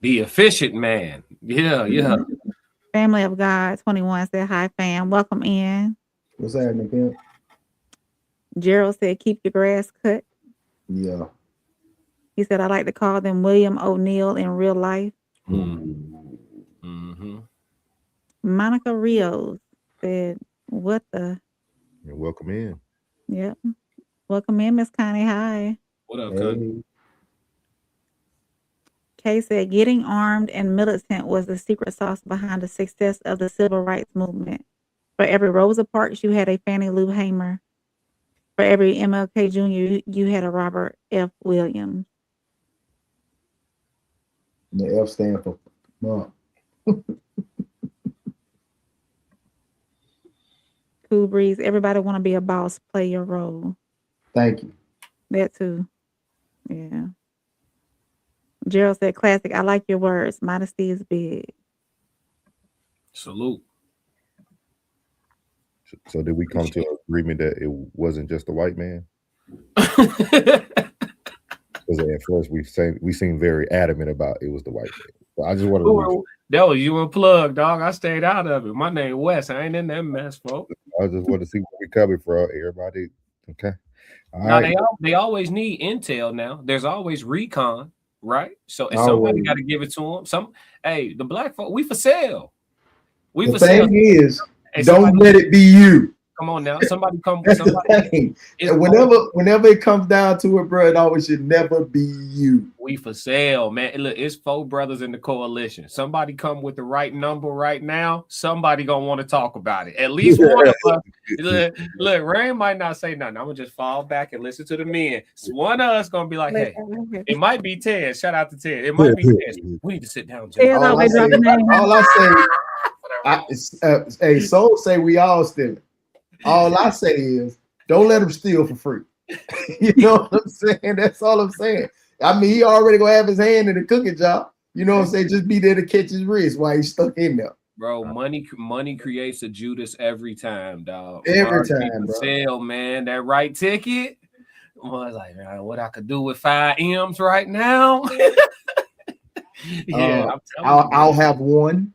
The efficient man. Yeah. Family of God 21 said, hi, fam. Welcome in. What's happening, Pimp? Gerald said, keep your grass cut. Yeah. He said, I like to call them William O'Neill in real life. Mm-hmm. Monica Rios said, what the? And welcome in. Yep. Welcome in, Miss Connie. Hi. What up, Connie? Kay said, getting armed and militant was the secret sauce behind the success of the civil rights movement. For every Rosa Parks, you had a Fannie Lou Hamer. For every MLK Jr., you had a Robert F. Williams. The F stand for Mom. Cool Breeze. Everybody want to be a boss. Play your role. Thank you. That too. Yeah. Gerald said, classic. I like your words. Modesty is big. Salute. So did we come to an agreement that it wasn't just the white man? Because at first we seemed very adamant about it was the white man. So I just wanted to. That was you unplugged, dog. I stayed out of it. My name Wes. I ain't in that mess, folks. I just want to see where we coming from. Everybody, okay. Now they always need intel. Now there's always recon, right? So and somebody got to give it to them. The black folk, we for sale. We the thing is, don't let it be you. Come on now, somebody come. That's the thing. Whenever it comes down to it, bro, it always should never be you. We for sale, man. Look, it's 4 brothers in the coalition. Somebody come with the right number right now. Somebody gonna want to talk about it. At least one of us. Look, Rain might not say nothing. I'm gonna just fall back and listen to the men. So one of us gonna be like, hey, it might be Ted. Shout out to Ted. It might be Ted. We need to sit down. All I say, Soul say we all steal it. All I say is, don't let him steal for free. You know what I'm saying? That's all I'm saying. I mean, he already gonna have his hand in the cooking job. You know what I'm saying? Just be there to catch his wrist while he's stuck in there. Bro, money creates a Judas every time, dog. Every time, bro. Sale, man. That right ticket. I was like, man, what I could do with 5 M's right now. Yeah, I'll have one.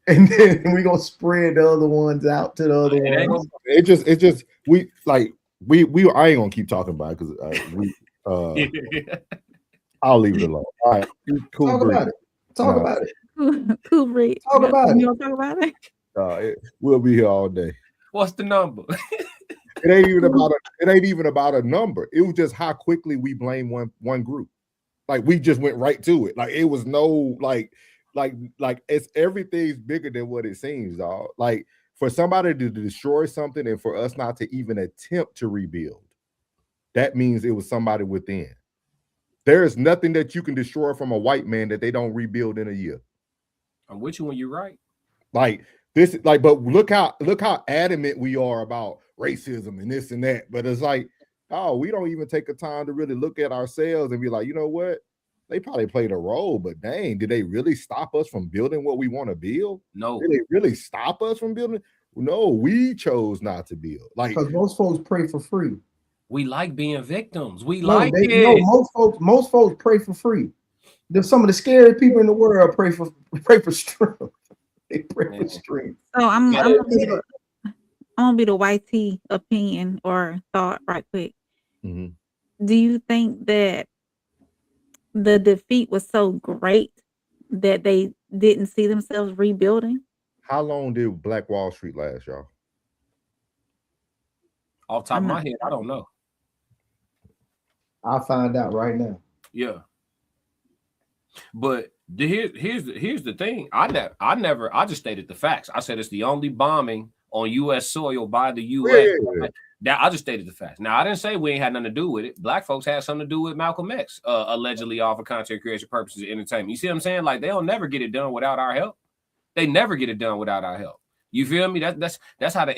And then we're gonna spread the other ones out to the other ones. It just we I ain't gonna keep talking about it because I'll leave it alone. All right, cool. Talk about it. Talk about it. Cool breed. Talk about it. You don't talk about it? We'll be here all day. What's the number? It ain't even about a number. It was just how quickly we blame one group. Like we just went right to it. Like it was no like it's everything's bigger than what it seems, dog. Like for somebody to destroy something and for us not to even attempt to rebuild, that means it was somebody within. There is nothing that you can destroy from a white man that they don't rebuild in a year. I'm with you when you're right. Like this, like, but look how adamant we are about racism and this and that. But it's like, oh, we don't even take the time to really look at ourselves and be like, you know what? They probably played a role, but dang, did they really stop us from building what we want to build? No. Did they really stop us from building? No, we chose not to build. Like because most folks pray for free. We like being victims. We no, like it. No, most folks pray for free. There's some of the scariest people in the world pray for strength. They pray for strength. So I'm gonna be the YT opinion or thought right quick. Mm-hmm. Do you think that the defeat was so great that they didn't see themselves rebuilding? How long did Black Wall Street last, y'all? Off top of my head, I don't know. I'll find out right now. Yeah. But here's the thing. I just stated the facts. I said it's the only bombing on U.S. soil by the U.S. Yeah. Now, I just stated the facts. Now, I didn't say we ain't had nothing to do with it. Black folks had something to do with Malcolm X, allegedly off for content creation purposes and entertainment. You see what I'm saying? Like, they'll never get it done without our help. They never get it done without our help. You feel me? That's how they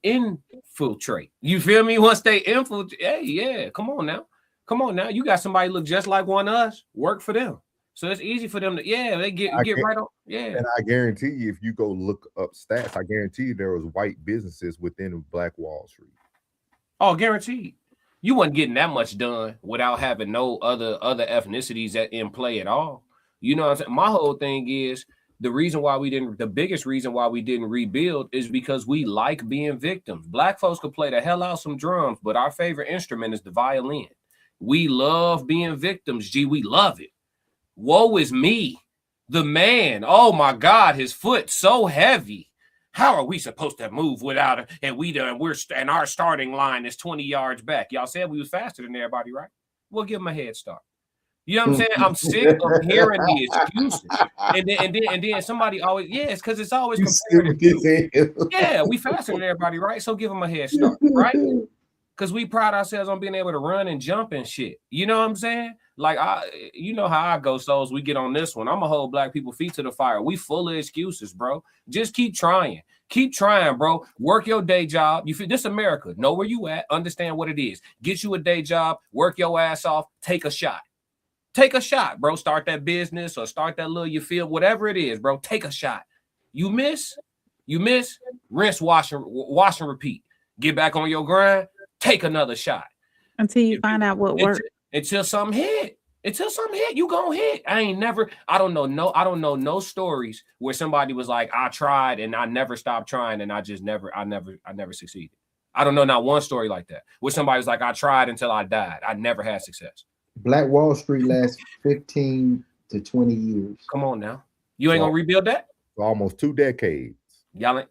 infiltrate. You feel me? Once they infiltrate, hey, yeah, come on now. You got somebody look just like one of us. Work for them. So it's easy for them to, they get right on. Yeah. And I guarantee you, if you go look up stats, I guarantee you there was white businesses within Black Wall Street. Oh, guaranteed. You wasn't getting that much done without having no other ethnicities in play at all. You know what I'm saying? My whole thing is the biggest reason why we didn't rebuild is because we like being victims. Black folks could play the hell out some drums, but our favorite instrument is the violin. We love being victims, G. We love it. Woe is me, the man. Oh my God, his foot so heavy. How are we supposed to move without it? And our starting line is 20 yards back. Y'all said we was faster than everybody, right? We'll give them a head start. You know what I'm saying? I'm sick of hearing the excuses. And then somebody always, it's because it's always comparative. Yeah, we faster than everybody, right? So give them a head start, right? Because we pride ourselves on being able to run and jump and shit. You know what I'm saying? Like you know how I go, souls. We get on this one. I'm gonna hold black people feet to the fire. We full of excuses, bro. Just keep trying. Keep trying, bro. Work your day job. You feel this America. Know where you at. Understand what it is. Get you a day job. Work your ass off. Take a shot. Take a shot, bro. Start that business or start that little you feel, whatever it is, bro. Take a shot. You miss, rinse, wash and repeat. Get back on your grind. Take another shot until you find out what works. Until something hit. Until something hit, you gonna hit. I don't know no stories where somebody was like, I tried and I never stopped trying and I never succeeded. I don't know not one story like that where somebody was like, I tried until I died. I never had success. Black Wall Street lasts 15 to 20 years. Come on now. You ain't gonna rebuild that? For almost 2 decades. Y'all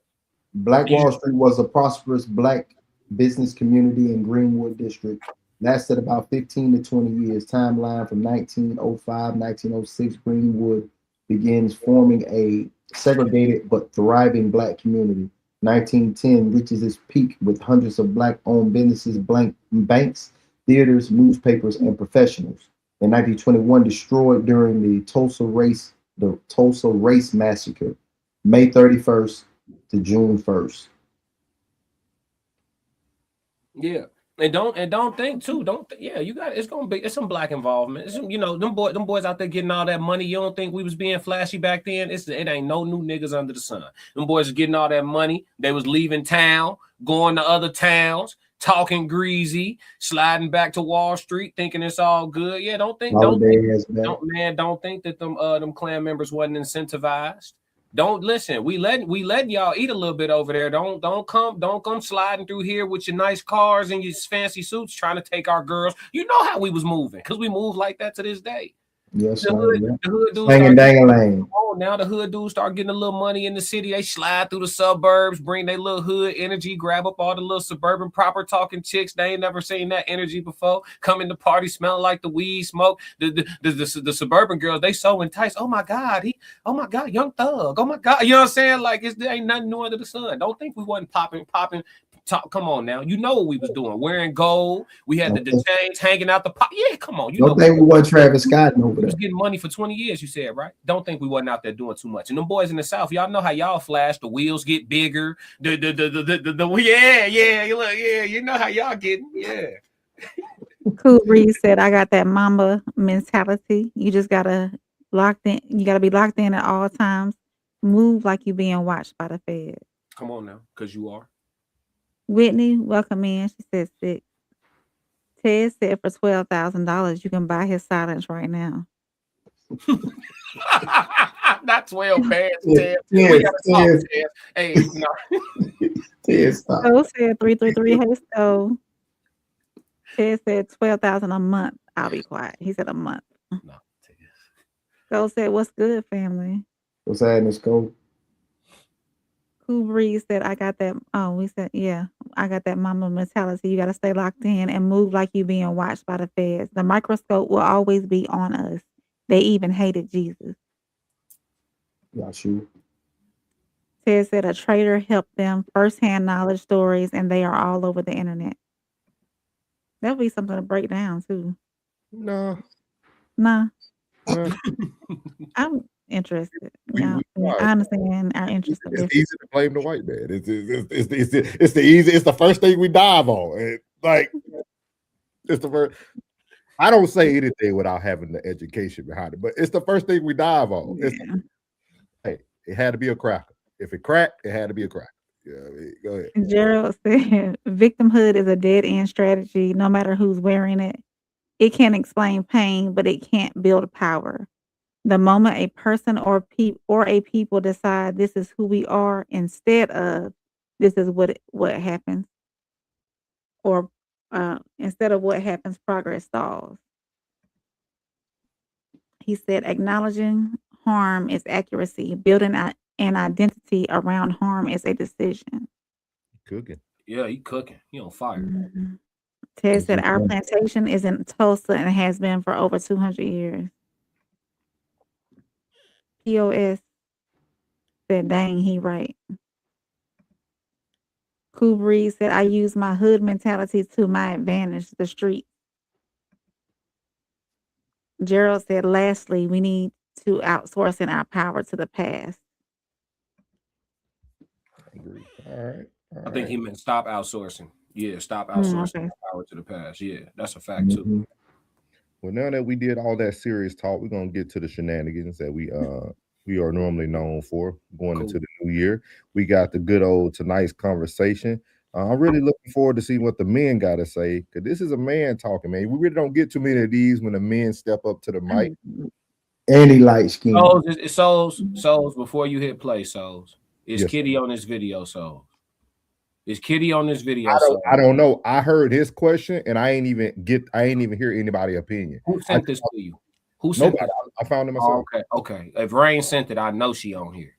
Black Wall Street was a prosperous black business community in Greenwood District. Lasted about 15 to 20 years. Timeline from 1905, 1906, Greenwood begins forming a segregated but thriving black community. 1910 reaches its peak with hundreds of black-owned businesses, banks, theaters, newspapers, and professionals. In 1921, destroyed during the Tulsa Race Massacre, May 31st to June 1st. Yeah. And don't think too. You got it's some black involvement. It's some, them boys out there getting all that money. You don't think we was being flashy back then? It ain't no new niggas under the sun. Them boys are getting all that money. They was leaving town, going to other towns, talking greasy, sliding back to Wall Street, thinking it's all good. Yeah, don't think that them Klan members wasn't incentivized. Don't listen. We let y'all eat a little bit over there. Don't come sliding through here with your nice cars and your fancy suits trying to take our girls. You know how we was moving because we move like that to this day. Yes, the hood dudes now the hood dudes start getting a little money in the city. They slide through the suburbs, bring their little hood energy, grab up all the little suburban proper talking chicks. They ain't never seen that energy before. Come in the party smelling like the weed smoke. The suburban girls, they so enticed. Oh my God, Young Thug. Oh my God, you know what I'm saying? Like there ain't nothing new under the sun. Don't think we wasn't popping. Come on now, you know what we was doing. Wearing gold, we had the chains hanging out the pop. Yeah, come on. Don't think we wasn't Travis Scott over there. We was getting money for 20 years, you said, right? Don't think we wasn't out there doing too much. And them boys in the South, y'all know how y'all flash. The wheels get bigger. You know how y'all getting. Yeah. Cool Breeze said, I got that mama mentality. You just gotta you gotta be locked in at all times. Move like you being watched by the Fed. Come on now, because you are. Whitney, welcome in. She said 6. Ted said for $12,000 you can buy his silence right now. Not 12 bands, Ted. We gotta talk, Ted. Hey, no. Ted, stop. So said 333. Hey, so Ted said 12,000 a month. I'll be quiet. He said a month. No, Ted. So said, what's good, family? What's happening, Scope? Cool Breeze said, I got that. Oh, we said, yeah, I got that mama mentality. You got to stay locked in and move like you being watched by the feds. The microscope will always be on us. They even hated Jesus. Yeah, sure. Ted said a trader helped them, firsthand knowledge stories, and they are all over the internet. That'll be something to break down too. No. Nah. I'm interested. Yeah, I understand our interest. It's easy to blame the white man. It's the easy. It's the first thing we dive on. It's the first. I don't say anything without having the education behind it, but it's the first thing we dive on. Yeah. Hey, it had to be a cracker. If it cracked, it had to be a cracker. Yeah, go ahead. Gerald said, "Victimhood is a dead end strategy. No matter who's wearing it, it can explain pain, but it can't build power. The moment a person or a people decide this is who we are instead of this is what happens, or instead of what happens, progress stalls." He said, "Acknowledging harm is accuracy. Building an identity around harm is a decision." Cooking. Yeah, he cooking. He on fire. Mm-hmm. Ted said, "Our plantation is in Tulsa and has been for over 200 years. POS said, "Dang, he right." Cool Breeze said, "I use my hood mentality to my advantage. The street." Gerald said, lastly, we need to outsourcing our power to the past. I agree. All right. I think he meant stop outsourcing. Yeah, stop outsourcing Okay. power to the past. Yeah, that's a fact too. Well, now that we did all that serious talk, we're gonna get to the shenanigans that we are normally known for going into the new year. We got the good old tonight's conversation. I'm really looking forward to see what the men got to say, because this is a man talking, man. We really don't get too many of these when the men step up to the mic. And he light skin. Souls, before you hit play, Souls. Is Yes, Kitty on this video, Souls? Is Kitty on this video? I don't know. I heard his question and I ain't even hear anybody opinion. Who sent this to you? Who sent nobody. this? I found it myself. Okay. If Rain sent it, I know she on here.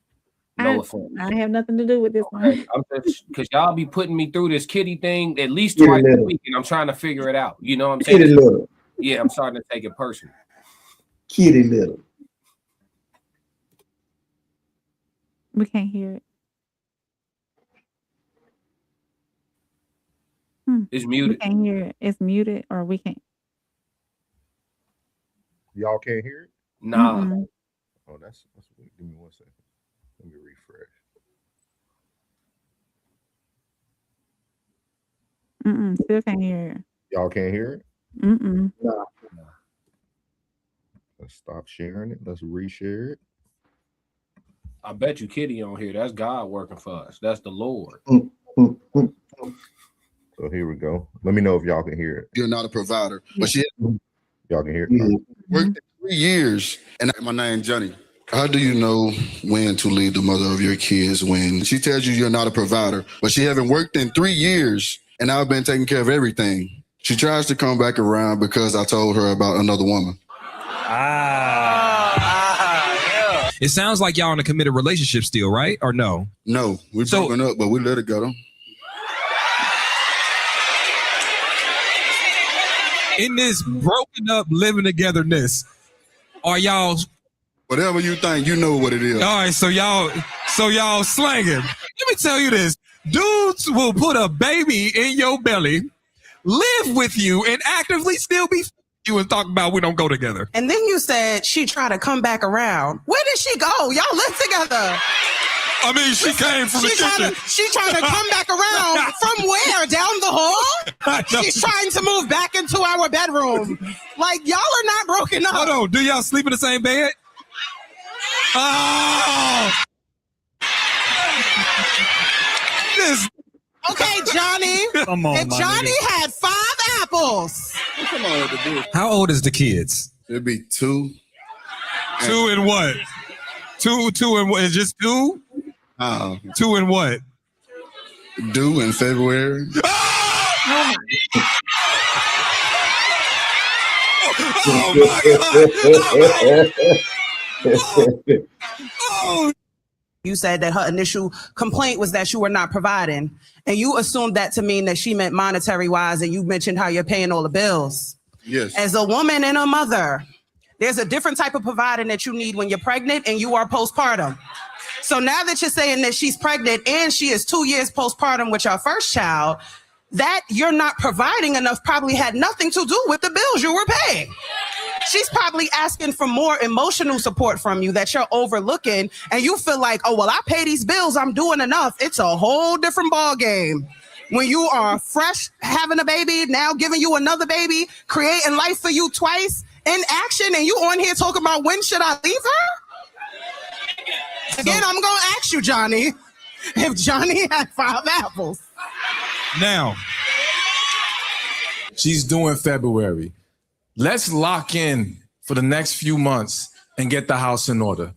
No offense. I have nothing to do with this one. I'm just because y'all be putting me through this Kitty thing at least twice a week, and I'm trying to figure it out. You know what I'm saying? Kitty little. Yeah, I'm starting to take it personal. Kitty little. We can't hear it. It's muted. We can't hear it. It's muted, or we can't. Y'all can't hear it? Nah. Oh, that's weird. Give me 1 second. Let me refresh. Still can't hear it. Y'all can't hear it? Nah. Let's stop sharing it. Let's reshare it. I bet you Kitty on here. That's God working for us. That's the Lord. So here we go. Let me know if y'all can hear it. You're not a provider, but y'all can hear it. Worked 3 years, and my name Johnny. How do you know when to leave the mother of your kids when she tells you you're not a provider, but she haven't worked in 3 years, and I've been taking care of everything? She tries to come back around because I told her about another woman. Yeah. It sounds like y'all in a committed relationship still, right? Or no? No, we're broken up, but we let it go. In this broken up living togetherness, are y'all? Whatever you think, you know what it is. All right, so y'all slanging. Let me tell you this: dudes will put a baby in your belly, live with you, and actively still be you and talk about we don't go together. And then you said she tried to come back around. Where did she go? Y'all live together. I mean, she came from the kitchen. She tried to come back around from where? Down the hall? She's trying to move back into our bedroom. Like, y'all are not broken up. Hold on. Do y'all sleep in the same bed? Oh! Okay, Johnny. Come on, if Johnny had 5 apples. Come on, how old is the kids? It'd be 2. 2 and what? 2 and what? Is just 2? 2 and what? Due in February. Oh my God. You said that her initial complaint was that you were not providing, and you assumed that to mean that she meant monetary wise, and you mentioned how you're paying all the bills. Yes. As a woman and a mother, there's a different type of providing that you need when you're pregnant and you are postpartum. So now that you're saying that she's pregnant and she is 2 years postpartum with your first child, that you're not providing enough probably had nothing to do with the bills you were paying. She's probably asking for more emotional support from you that you're overlooking, and you feel like, oh, well, I pay these bills, I'm doing enough. It's a whole different ball game. When you are fresh, having a baby, now giving you another baby, creating life for you twice in action, and you on here talking about when should I leave her? Again, I'm going to ask you, Johnny, if Johnny had 5 apples. Now, she's due in February. Let's lock in for the next few months and get the house in order.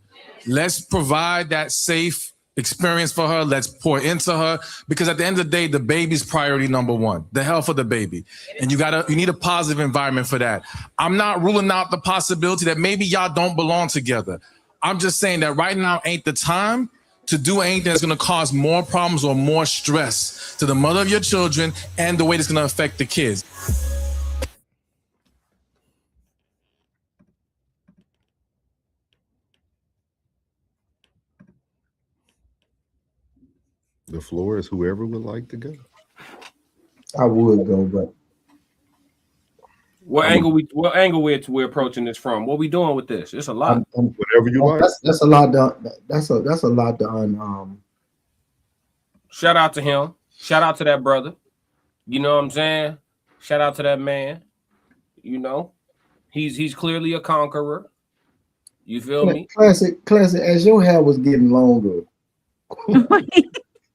Let's provide that safe experience for her. Let's pour into her, because at the end of the day, the baby's priority number 1, the health of the baby. And you need a positive environment for that. I'm not ruling out the possibility that maybe y'all don't belong together. I'm just saying that right now ain't the time to do anything that's going to cause more problems or more stress to the mother of your children and the way it's going to affect the kids. The floor is whoever would like to go. I would go, but What angle we're approaching this from? What we doing with this? It's a lot. Whatever you like. That's a lot. That's a lot to Shout out to him. Shout out to that brother. You know what I'm saying? Shout out to that man. You know, he's clearly a conqueror. You feel me? Classic. As your hair was getting longer,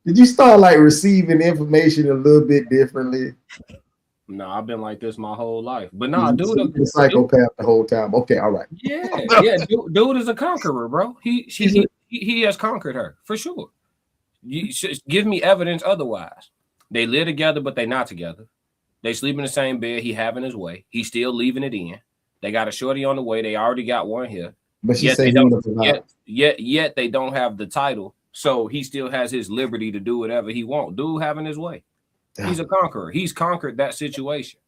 did you start like receiving information a little bit differently? No, I've been like this my whole life. But no, dude, a psychopath the whole time. Okay, all right. Yeah. Dude is a conqueror, bro. He has conquered her for sure. You should give me evidence otherwise. They live together, but they not together. They sleep in the same bed. He having his way. He's still leaving it in. They got a shorty on the way. They already got one here. But she yet said they don't. Yet they don't have the title. So he still has his liberty to do whatever he wants. Dude having his way. He's a conqueror. He's conquered that situation.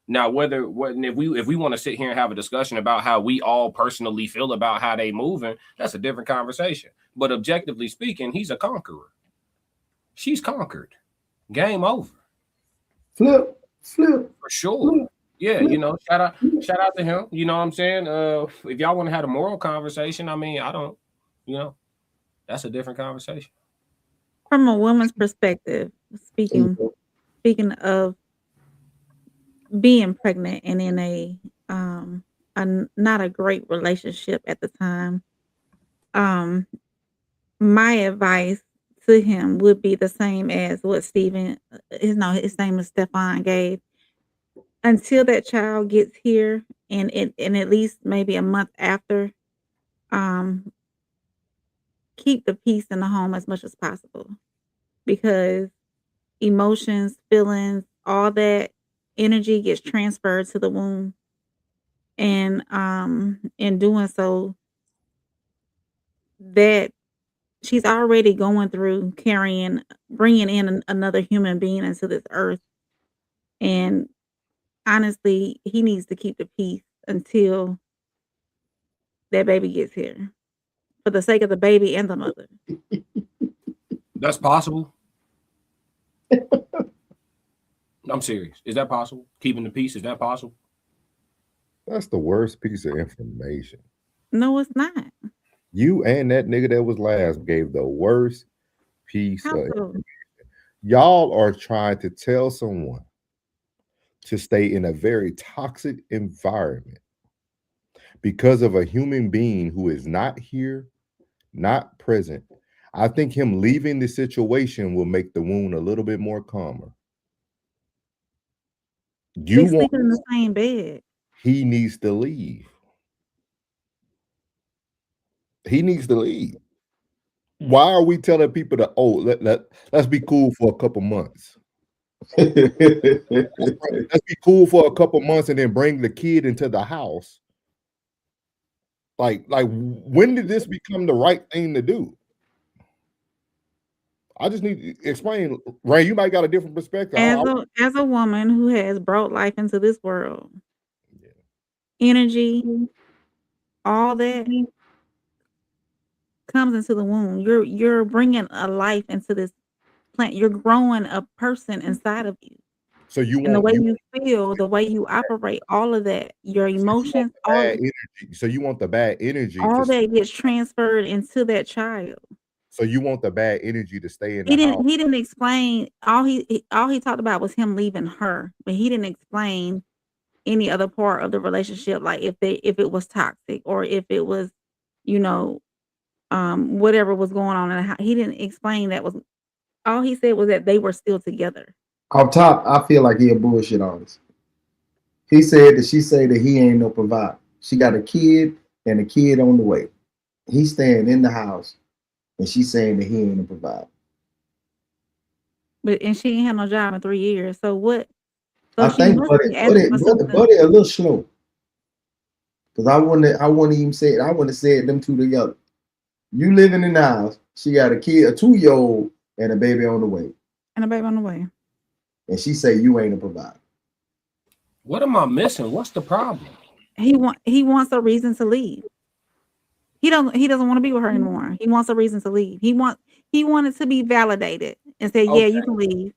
Now, if we want to sit here and have a discussion about how we all personally feel about how they moving, that's a different conversation. But objectively speaking, he's a conqueror. She's conquered. Game over. Flip. For sure. Yeah, you know, shout out to him. You know what I'm saying? If y'all want to have a moral conversation, I mean, I don't, you know, that's a different conversation. From a woman's perspective, speaking of being pregnant and in a not a great relationship at the time, my advice to him would be the same as what Stephen, his name is Stefan, gave. Until that child gets here, and at least maybe a month after, keep the peace in the home as much as possible, because emotions, feelings, all that energy gets transferred to the womb, and in doing so, that she's already going through bringing in another human being into this earth, and honestly, he needs to keep the peace until that baby gets here, for the sake of the baby and the mother. That's possible. I'm serious. Is that possible? Keeping the peace, is that possible? That's the worst piece of information. No, it's not. You and that nigga that was last gave the worst piece of information. Y'all are trying to tell someone to stay in a very toxic environment because of a human being who is not here, not present. I think him leaving the situation will make the wound a little bit more calmer. They sleep in the same bed. He needs to leave. He needs to leave. Why are we telling people to, let's be cool for a couple months? Let's be cool for a couple months and then bring the kid into the house. Like when did this become the right thing to do? I just need to explain. Ray, you might got a different perspective. As a woman who has brought life into this world, energy, all that comes into the womb. You're bringing a life into this plant. You're growing a person inside of you. So the way you feel, the way you operate, all of that, your emotions, so you want the bad energy. All that gets transferred into that child. So you want the bad energy to stay in the house. He didn't explain. All he talked about was him leaving her, but he didn't explain any other part of the relationship, like if it was toxic or if it was, whatever was going on in the house. He didn't explain that. Was all he said was that they were still together. Off top, I feel like he a bullshit artist. He said that she said that he ain't no provider. She got a kid and a kid on the way. He's staying in the house, and she's saying that he ain't a provider. And she ain't had no job in 3 years. So what? So I think Buddy a little slow. Because I wouldn't even say it. I wouldn't have said them two together. You living in the house. She got a kid, a 2-year-old, and a baby on the way. And she say you ain't a provider. What am I missing? What's the problem? He wants a reason to leave. He doesn't want to be with her anymore. He wants a reason to leave. He wanted to be validated and say, yeah, you can leave.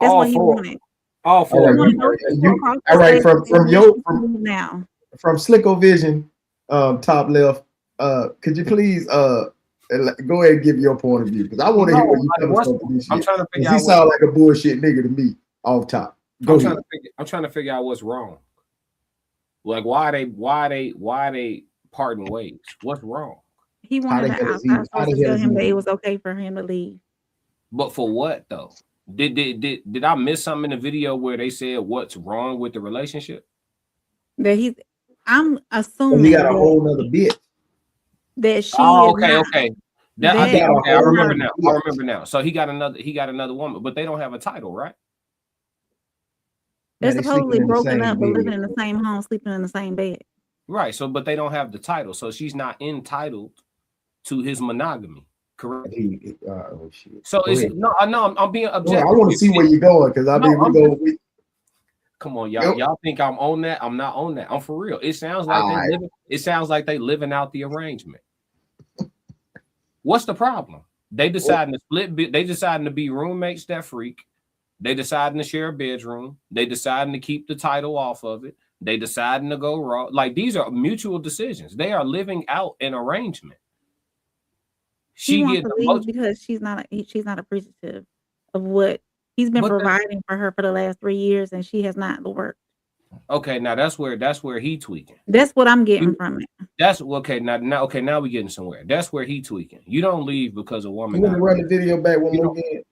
That's what he wanted. All All right, for it. all right. From now. From Slicko Vision, top left. Could you please go ahead and give your point of view? Because I want to hear what you come from this shit. I'm trying to figure He out. sound like a bullshit nigga to me off top. Go ahead. I'm trying to figure out what's wrong. Like why they parting ways? What's wrong? He wanted an outside source to tell him that it was okay for him to leave. But for what though? Did I miss something in the video where they said what's wrong with the relationship? That I'm assuming he got a whole nother bit. That she okay. I remember now. I remember now. So he got another woman, but they don't have a title, right? They're supposedly broken up, but living in the same home, sleeping in the same bed. Right. So, but they don't have the title, so she's not entitled to his monogamy. Correct. Oh shit. So I'm being objective. I want to see where you're going because come on, y'all. Y'all think I'm on that? I'm not on that. I'm for real. It sounds like they living out the arrangement. What's the problem? They deciding to split. They deciding to be roommates that freak. They deciding to share a bedroom. They deciding to keep the title off of it. They deciding to go raw. Like these are mutual decisions. They are living out an arrangement. She wants to leave because she's not appreciative of what he's been providing for her for the last 3 years, and she has not worked. Okay, now that's where he tweaking. That's what I'm getting from it. That's okay. Now we getting somewhere. That's where he tweaking. You don't leave because a woman. You want to run the video back one more again?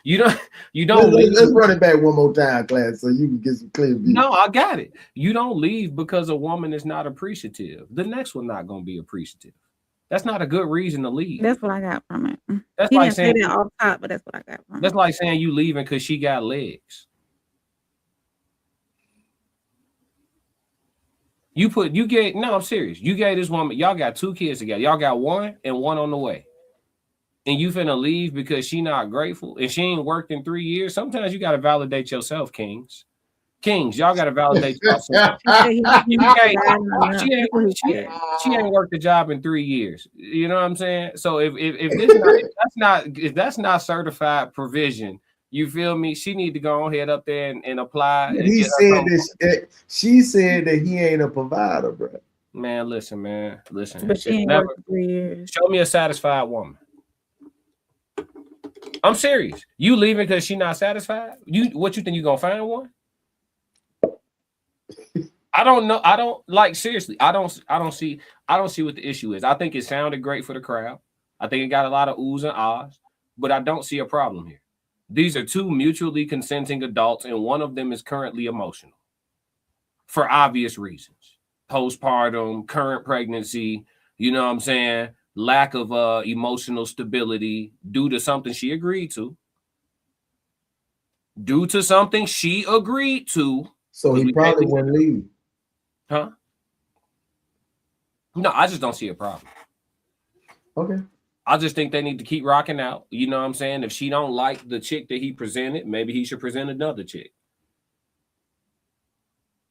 You don't. Let's run it back one more time, class, so you can get some clear view. No, I got it. You don't leave because a woman is not appreciative. The next one not going to be appreciative. That's not a good reason to leave. That's what I got from it. That's he like didn't saying say that off top, but that's what I got from it. That's like saying you leaving because she got legs. I'm serious. You gave this woman, y'all got 2 kids together. Y'all got one and one on the way. And you finna leave because she not grateful and she ain't worked in 3 years. Sometimes you got to validate yourself, kings. Kings, y'all got to validate yourself. She ain't worked the job in 3 years. You know what I'm saying? So if that's not certified provision, you feel me? She need to go ahead up there and apply. She said that he ain't a provider, bro. Man, listen. But she ain't worked for 3 years. Show me a satisfied woman. I'm serious. You leaving because she not satisfied? What you think you gonna find one? I don't know. I don't like seriously. I don't see what the issue is. I think it sounded great for the crowd. I think it got a lot of oohs and ahs, but I don't see a problem here. These are 2 mutually consenting adults, and one of them is currently emotional for obvious reasons. Postpartum, current pregnancy, you know what I'm saying? Lack of emotional stability due to something she agreed to. So he probably wouldn't leave. Huh? No, I just don't see a problem. Okay. I just think they need to keep rocking out. You know what I'm saying? If she don't like the chick that he presented, maybe he should present another chick.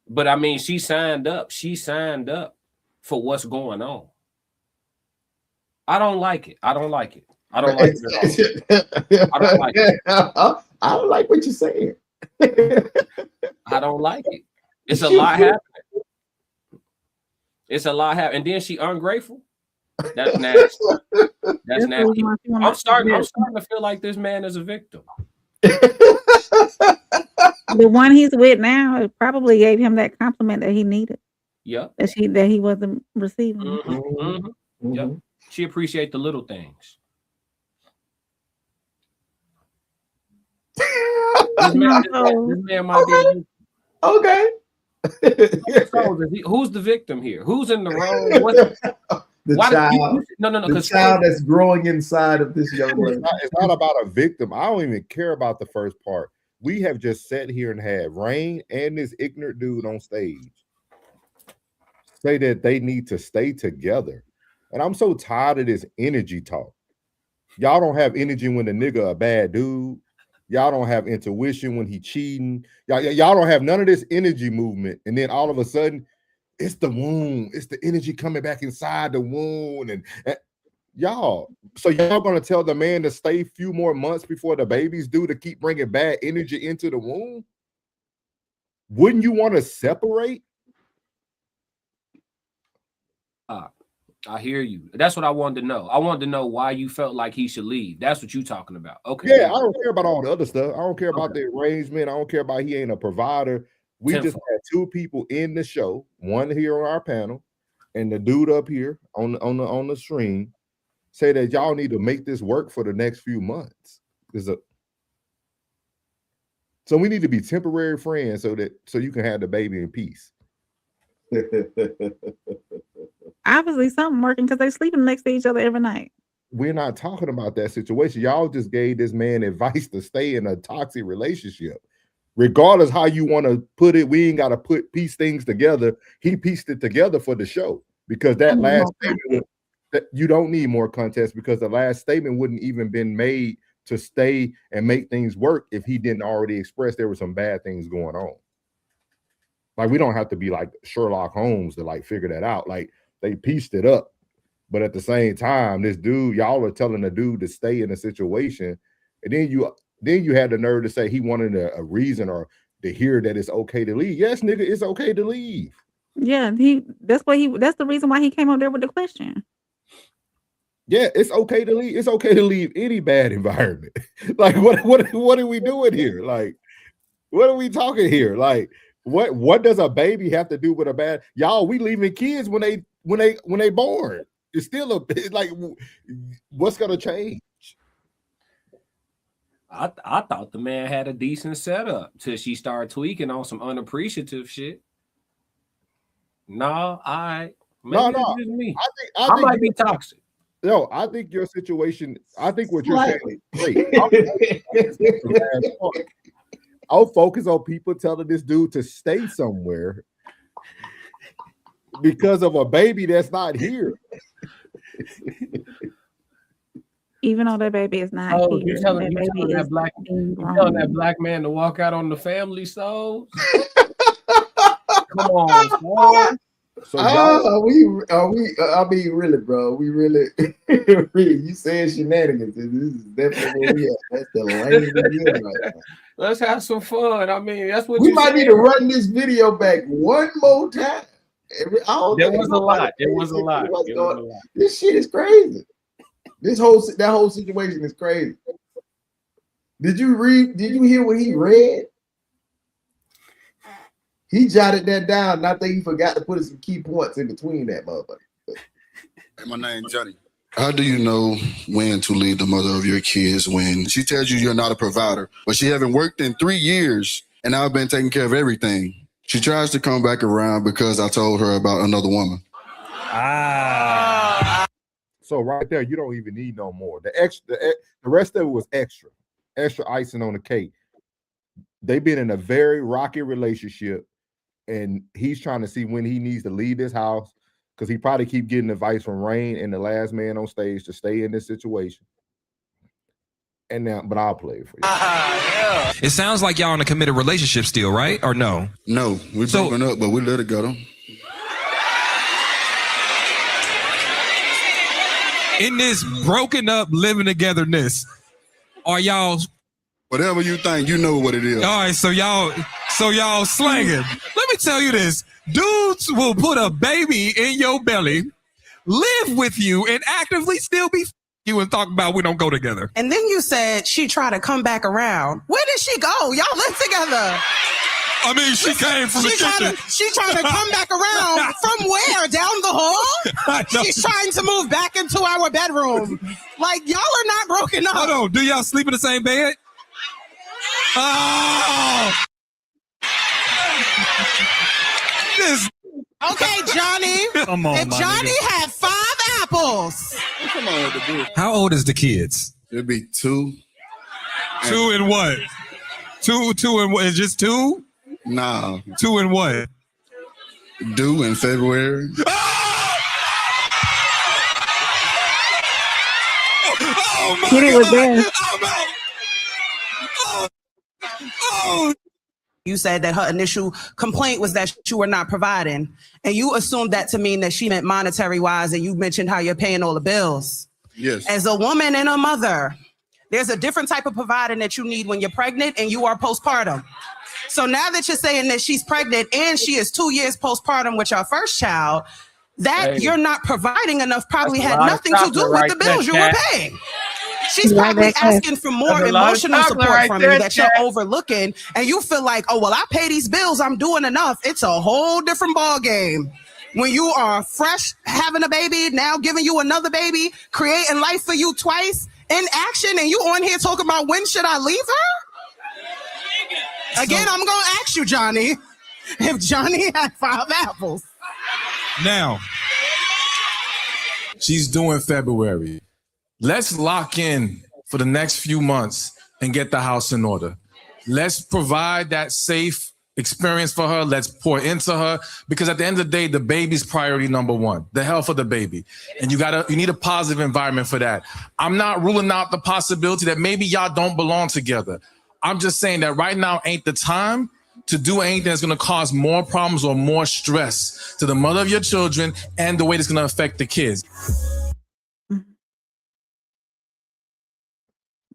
But I mean, she signed up. She signed up for what's going on. I don't like it. I don't like it at all. I don't like it. I don't like what you're saying. I don't like it. It's a lot happening. And then she ungrateful. That's nasty. That's nasty. I'm starting to feel like this man is a victim. The one he's with now probably gave him that compliment that he needed. Yeah. That he wasn't receiving. Mm-hmm. Yep. She appreciates the little things. This man might be okay. Who's the victim here? Who's in the wrong? The child that's growing inside of this young lady. It's not about a victim. I don't even care about the first part. We have just sat here and had Rain and this ignorant dude on stage say that they need to stay together. And I'm so tired of this energy talk. Y'all don't have energy when the nigga a bad dude. Y'all don't have intuition when he cheating. Y'all don't have none of this energy movement. And then all of a sudden, it's the womb. It's the energy coming back inside the womb. And y'all, so y'all gonna tell the man to stay a few more months before the babies due to keep bringing bad energy into the womb? Wouldn't you want to separate? I hear you. That's what I wanted to know. I wanted to know why you felt like he should leave. That's what you talking about. Okay. Yeah, I don't care about all the other stuff. I don't care about the arrangement. I don't care about he ain't a provider. We just had two people in the show, one here on our panel, and the dude up here on the stream, say that y'all need to make this work for the next few months. So we need to be temporary friends so you can have the baby in peace. Obviously something working because they sleeping next to each other every night. We're not talking about that situation. Y'all just gave this man advice to stay in a toxic relationship. Regardless how you want to put it, we ain't got to piece things together. He pieced it together for the show because that last statement, you don't need more context because the last statement wouldn't even been made to stay and make things work if he didn't already express there were some bad things going on. Like, we don't have to be like Sherlock Holmes to like figure that out. Like, they pieced it up. But at the same time, this dude, y'all are telling the dude to stay in a situation. And then you had the nerve to say he wanted a reason or to hear that it's okay to leave. Yes, nigga, it's okay to leave. Yeah, that's the reason why he came up there with the question. Yeah, it's okay to leave. It's okay to leave any bad environment. Like, what are we doing here? Like, what are we talking here? Like, what does a baby have to do with a bad? Y'all, we leaving kids when they born. It's still like, what's gonna change? I thought the man had a decent setup till she started tweaking on some unappreciative shit. No, maybe it's just me. I might be toxic. No, I think your situation. I think what you're saying is great. I'll focus on people telling this dude to stay somewhere because of a baby that's not here. Even though that baby is not here. You telling that black man to walk out on the family souls? Come on, son. So are we? I mean, really, bro. We really, you saying shenanigans. This is definitely where we at. That's the lane we in right now. Let's have some fun. I mean, that's what we might need to run this video back one more time. There was a lot. It was a lot. This shit is crazy. That whole situation is crazy. Did you hear what he read? He jotted that down, and I think he forgot to put some key points in between that motherfucker. My name's Johnny. How do you know when to leave the mother of your kids when she tells you you're not a provider, but she haven't worked in 3 years and I've been taking care of everything? She tries to come back around because I told her about another woman. So right there, you don't even need no more. The rest of it was extra icing on the cake. They've been in a very rocky relationship, and he's trying to see when he needs to leave this house because he probably keep getting advice from Rain and the last man on stage to stay in this situation. And now, but I'll play it for you. Yeah. It sounds like y'all in a committed relationship still, right? Or no? No, we're broken up, but we let it go though. In this broken up living togetherness, are y'all? Whatever you think, you know what it is. All right, so y'all slanging. Let me tell you this: dudes will put a baby in your belly, live with you, and actively still be you and talk about we don't go together. And then you said she tried to come back around. Where did she go? Y'all live together. I mean, she came from the kitchen. She tried to come back around from where? Down the hall? She's trying to move back into our bedroom. Like, y'all are not broken up. Hold on. Do y'all sleep in the same bed? Oh! Okay, Johnny. Come on, if Johnny had 5 apples. How old is the kids? It'd be 2. 2 and what? 2 and what? Is just 2? Nah. 2 and what? Due in February. Oh my Kitty was there. You said that her initial complaint was that you were not providing, and you assumed that to mean that she meant monetary wise, and you mentioned how you're paying all the bills. Yes. As a woman and a mother, There's a different type of provider that you need when you're pregnant and you are postpartum. So now that you're saying that she's pregnant and she is 2 years postpartum with your first child, that you're not providing enough probably had nothing to do with the bills you were paying. She's probably asking for more emotional support from you that you're overlooking, and you feel like, oh, well, I pay these bills, I'm doing enough. It's a whole different ball game. When you are fresh, having a baby, now giving you another baby, creating life for you twice in action, and you on here talking about when should I leave her? Again, I'm going to ask you, Johnny, if Johnny had 5 apples. Now, she's due in February. Let's lock in for the next few months and get the house in order. Let's provide that safe experience for her. Let's pour into her, because at the end of the day, the baby's priority number one, the health of the baby. And you need a positive environment for that. I'm not ruling out the possibility that maybe y'all don't belong together. I'm just saying that right now ain't the time to do anything that's going to cause more problems or more stress to the mother of your children and the way it's going to affect the kids.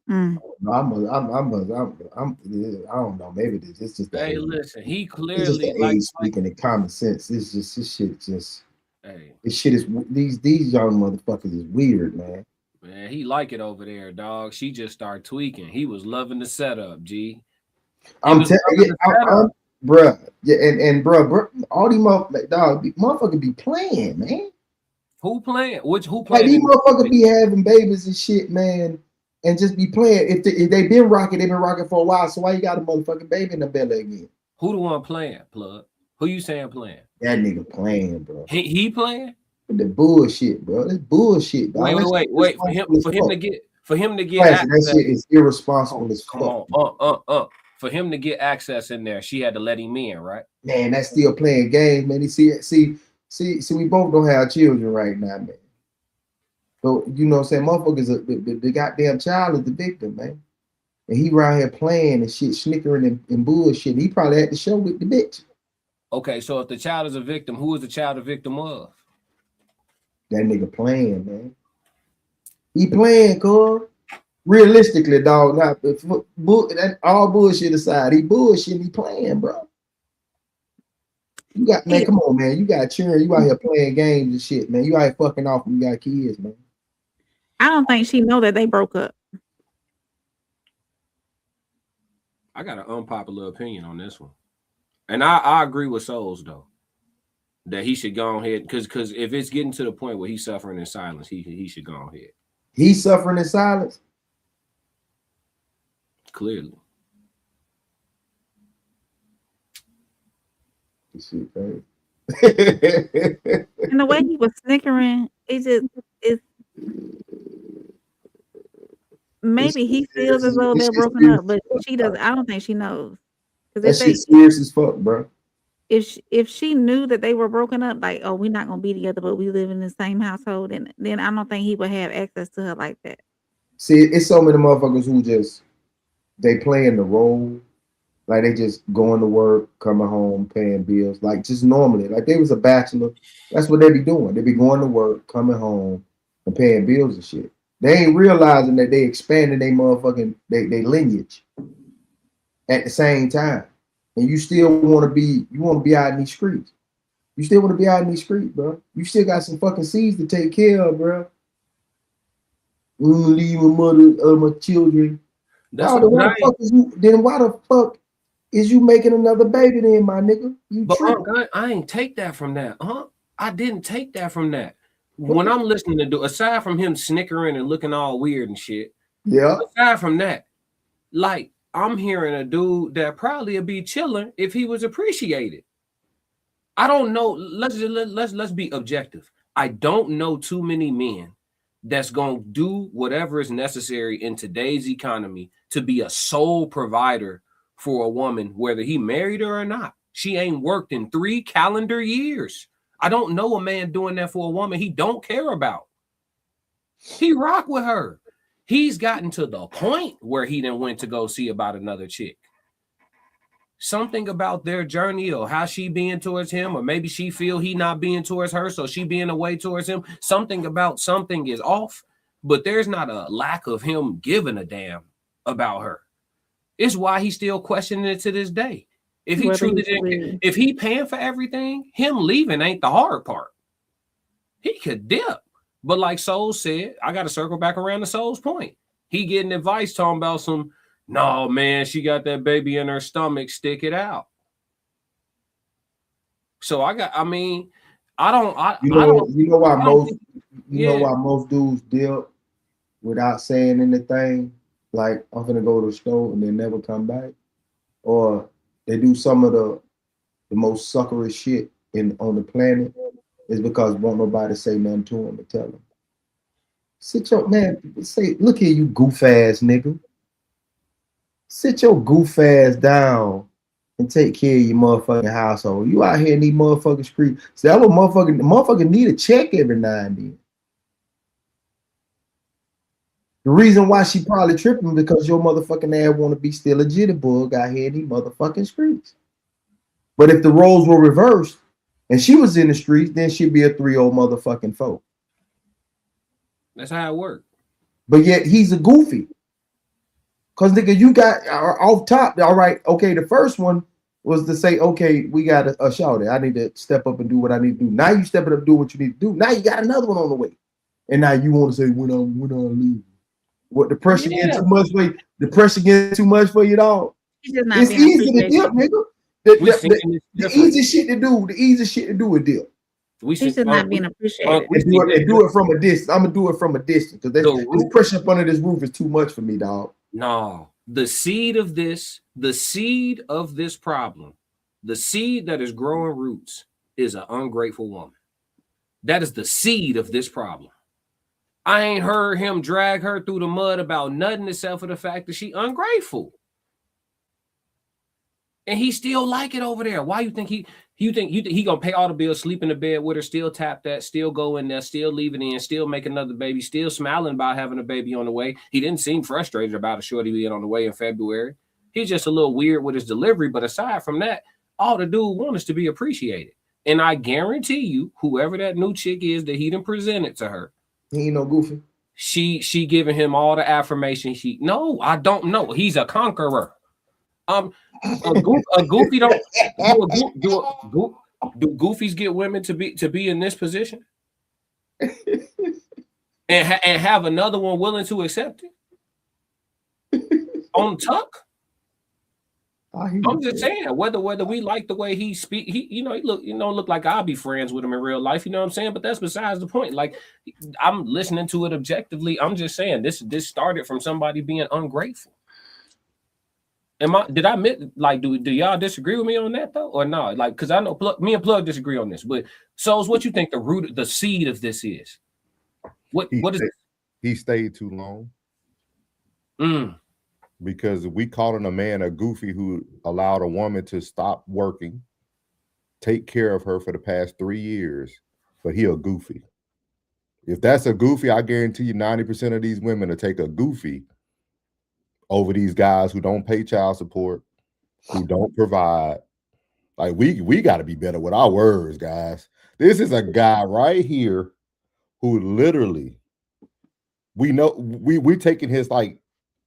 I don't know. Maybe it's just hey, listen, he clearly like speaking in common sense. It's just this shit. This shit is these young motherfuckers is weird, man. Man, he like it over there, dog. She just started tweaking. He was loving the setup, G. I'm telling you, bruh. Yeah, and bruh, all these motherfuckers be playing, man. Who playing? Who playing? Like these motherfuckers be having babies and shit, man. And just be playing. If they been rocking, they've been rocking for a while. So why you got a motherfucking baby in the belly again? Who the one playing, plug? Who you saying playing? That nigga playing, bro. He playing? The bullshit, bro. That's bullshit, dog. Wait. For him to get that shit is irresponsible as fuck. For him to get access in there, she had to let him in, right? Man, that's still playing games, man. See, we both don't have children right now, man. So, you know what I'm saying? Motherfuckers, the goddamn child is the victim, man. And he around here playing and shit, snickering and bullshit. He probably had to show with the bitch. Okay, so if the child is a victim, who is the child a victim of? That nigga playing, man. He playing, cuz. Realistically, dog. Not that all bullshit aside. He bullshit, he playing, bro. You got, man, come on, man. You got children. You out here playing games and shit, man. You out here fucking off when you got kids, man. I don't think she know that they broke up. I got an unpopular opinion on this one. And I agree with Souls, though, that he should go ahead, because if it's getting to the point where he's suffering in silence, he should go ahead. He's suffering in silence? Clearly. Shit, right? And the way he was snickering, it's maybe he feels as though they're broken up, but she doesn't. I don't think she knows. That shit's serious as fuck, bro. If she knew that they were broken up, like, oh, we're not gonna be together, but we live in the same household, and then I don't think he would have access to her like that. See, it's so many motherfuckers who they playing the role, like they just going to work, coming home, paying bills, like just normally, like they was a bachelor. That's what they be doing. They be going to work, coming home, and paying bills and shit. They ain't realizing that they expanding their motherfucking they lineage at the same time. And you still want to be out in these streets. You still want to be out in these streets, bro. You still got some fucking seeds to take care of, bro. I'm gonna leave my mother, my children. Then why the fuck is you making another baby then, my nigga? I ain't take that from that, huh? I didn't take that from that. When I'm listening to aside from him snickering and looking all weird and shit, yeah. Aside from that, like I'm hearing a dude that probably would be chilling if he was appreciated. I don't know. Let's be objective. I don't know too many men that's gonna do whatever is necessary in today's economy to be a sole provider for a woman, whether he married her or not. She ain't worked in 3 calendar years. I don't know a man doing that for a woman he don't care about. He rock with her. He's gotten to the point where he then went to go see about another chick. Something about their journey or how she being towards him, or maybe she feel he not being towards her, so she being away towards him. Something about something is off. but there's not a lack of him giving a damn about her. It's why he's still questioning it to this day. If he truly didn't, if he paying for everything, him leaving ain't the hard part. He could dip. But like Soul said, I got to circle back around to Soul's point. He getting advice talking about some, no, man, she got that baby in her stomach, stick it out. So I don't why most dudes deal without saying anything, like I'm gonna go to the store and they never come back, or they do some of the most suckerish shit on the planet, is because won't nobody say nothing to them and tell them. Sit your man, say, look here, you goof ass nigga. Sit your goof ass down and take care of your motherfucking household. You out here in these motherfucking streets. See, I'm a motherfucker need a check every now and then. The reason why she probably tripping because your motherfucking ass want to be still a jitterbug out here in these motherfucking streets. But if the roles were reversed and she was in the streets, then she'd be a 3-0 motherfucking foe. That's how it works. But yet he's a goofy. Because nigga, you got off top. All right, okay. The first one was to say, okay, we got a shout. I need to step up and do what I need to do. Now you stepping up and do what you need to do. Now you got another one on the way. And now you want to say, when I'm leaving. What, the pressure getting too much for you? The pressure getting too much for you, dog? It's easy to dip, nigga. The easy shit to do. The easy shit to do is dip. He's just not being appreciated. They do it from a distance. I'm gonna do it from a distance because this pressure up under this roof is too much for me, dog. No, the seed of this problem, the seed that is growing roots is an ungrateful woman. That is the seed of this problem. I ain't heard him drag her through the mud about nothing except for the fact that she ungrateful. And he still like it over there. Why you think he gonna pay all the bills, sleep in the bed with her, still tap that, still go in there, still leave it in, still make another baby, still smiling about having a baby on the way. He didn't seem frustrated about a shorty being on the way in February. He's just a little weird with his delivery. But aside from that, all the dude wants is to be appreciated. And I guarantee you, whoever that new chick is that he done presented to her, he ain't no goofy. She giving him all the affirmation. No, I don't know. He's a conqueror. A goofy don't do goofies get women to be in this position and have another one willing to accept it on tuck? I'm just saying, whether we like the way he speak, he look like I'll be friends with him in real life, you know what I'm saying? But that's besides the point. Like, I'm listening to it objectively. I'm just saying this started from somebody being ungrateful. Did I admit, like, do y'all disagree with me on that though, or no? Like, because I know me and Plug disagree on this, but Souls, what you think the seed of this is? What is it? He stayed too long. Because we calling a man a goofy who allowed a woman to stop working, take care of her for the past 3 years, but he a goofy. If that's a goofy, I guarantee you 90% of these women will take a goofy over these guys who don't pay child support, who don't provide. Like, we got to be better with our words, guys. This is a guy right here who literally, we know we're taking his like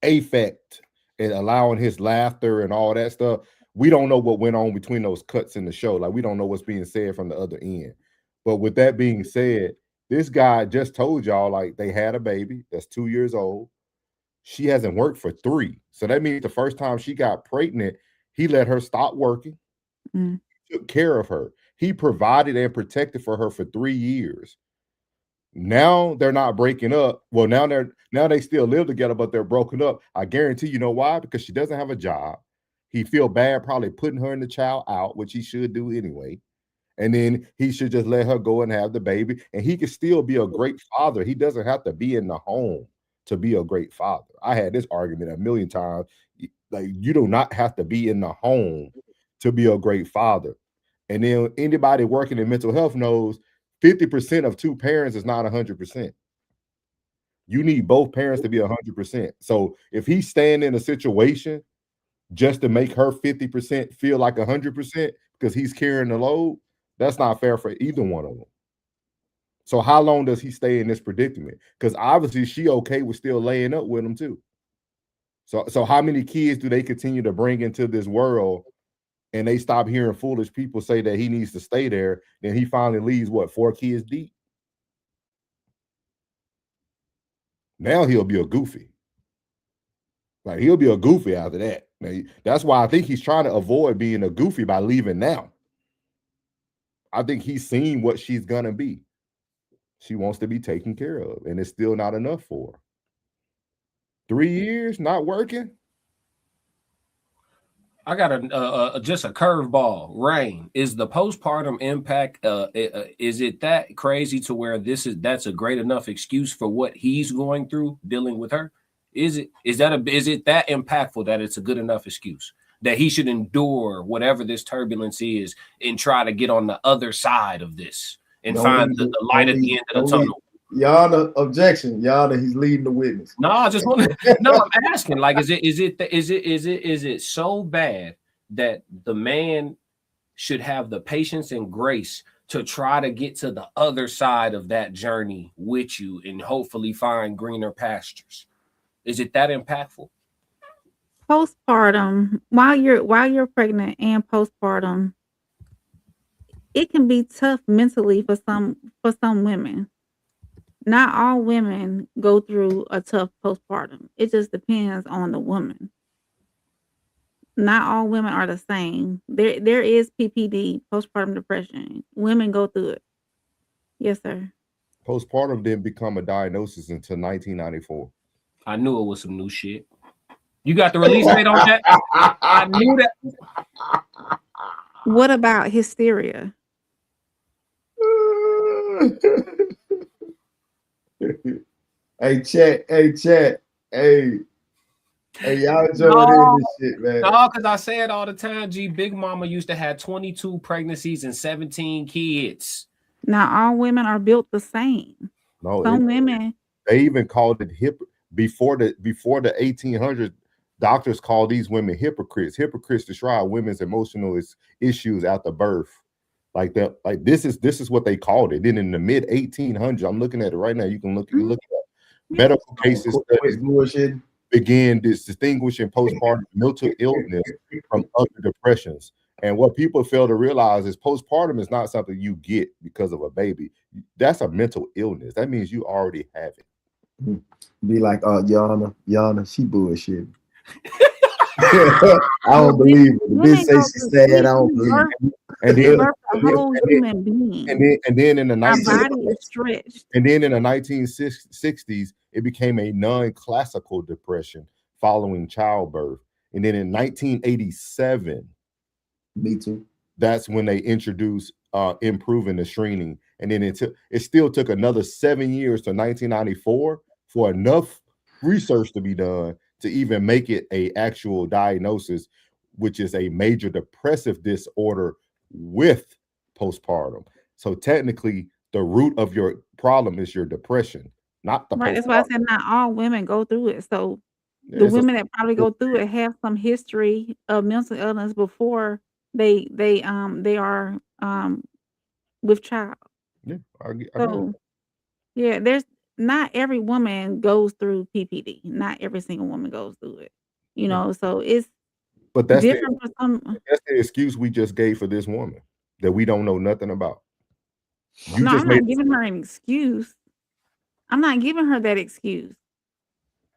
affect and allowing his laughter and all that stuff. We don't know what went on between those cuts in the show. Like, we don't know what's being said from the other end. But with that being said, this guy just told y'all, like, they had a baby that's 2 years old. She hasn't worked for 3. So that means the first time she got pregnant, he let her stop working, took care of her. He provided and protected for her for 3 years. Now they're not breaking up. Well, now they still live together, but they're broken up. I guarantee you know why? Because she doesn't have a job. He feel bad probably putting her and the child out, which he should do anyway. And then he should just let her go and have the baby. And he can still be a great father. He doesn't have to be in the home to be a great father. I had this argument a million times. Like, you do not have to be in the home to be a great father. And then anybody working in mental health knows 50% of 2 parents is not 100%. You need both parents to be 100%. So if he's staying in a situation just to make her 50% feel like 100% because he's carrying the load, that's not fair for either one of them. So how long does he stay in this predicament? Because obviously she okay with still laying up with him too. So how many kids do they continue to bring into this world and they stop hearing foolish people say that he needs to stay there? Then he finally leaves, what, 4 kids deep? Now he'll be a goofy. Like, he'll be a goofy after that. Now, that's why I think he's trying to avoid being a goofy by leaving now. I think he's seen what she's gonna be. She wants to be taken care of, and it's still not enough for her. 3 years not working. I got just a curveball. Rain, is the postpartum impact? Is it that crazy to where that's a great enough excuse for what he's going through dealing with her? Is it that impactful that it's a good enough excuse that he should endure whatever this turbulence is and try to get on the other side of this and find the light at the end of the tunnel? Y'all, objection. Y'all, he's leading the witness. No, I just want to. No, I'm asking. Like, is it so bad that the man should have the patience and grace to try to get to the other side of that journey with you and hopefully find greener pastures? Is it that impactful? Postpartum, while you're pregnant and postpartum, it can be tough mentally for some women. Not all women go through a tough postpartum. It just depends on the woman. Not all women are the same. There is PPD, postpartum depression. Women go through it. Yes, sir. Postpartum didn't become a diagnosis until 1994. I knew it was some new shit. You got the release date on that? I knew that. What about hysteria? Hey, chat. Hey, y'all join in this shit, man. No, because I say it all the time. Big Mama used to have 22 pregnancies and 17 kids. Not all women are built the same. No, some women. They even called it before the 1800s. Doctors call these women hypocrites. Hypocrites describe women's emotional issues after birth. Like that, like this is what they called it. Then in the mid 1800s, I'm looking at it right now. You can look at medical cases began distinguishing postpartum mental illness from other depressions. And what people fail to realize is postpartum is not something you get because of a baby. That's a mental illness. That means you already have it. Be like, Yana, she bullshit. I don't believe it. The bitch say she's sad. I don't believe it. And then, and then in the 1960s, it became a non-classical depression following childbirth. And then in 1987, me too. That's when they introduced improving the screening. And then it still took another 7 years to 1994 for enough research to be done to even make it a actual diagnosis, which is a major depressive disorder with postpartum. So technically, the root of your problem is your depression, not the right. That's why I said not all women go through it. So the women that probably go through it have some history of mental illness before they are with child. Yeah, yeah, there's not every woman goes through PPD. Not every single woman goes through it. You know, so it's different for some. That's the excuse we just gave for this woman that we don't know nothing about. I'm not giving her an excuse. I'm not giving her that excuse.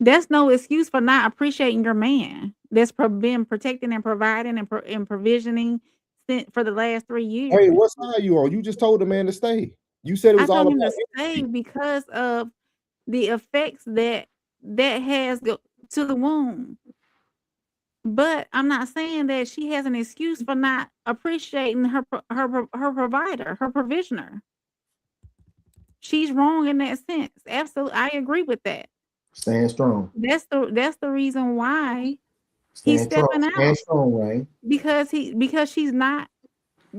That's no excuse for not appreciating your man that's been protecting and providing and provisioning for the last 3 years. Hey, what side are you on? You just told the man to stay. You said it was all about to stay because of the effects that has to the womb. But I'm not saying that she has an excuse for not appreciating her provider, her provisioner. She's wrong in that sense. Absolutely, I agree with that. Stand strong. That's the reason why he's stepping out. Stand strong, right? Because she's not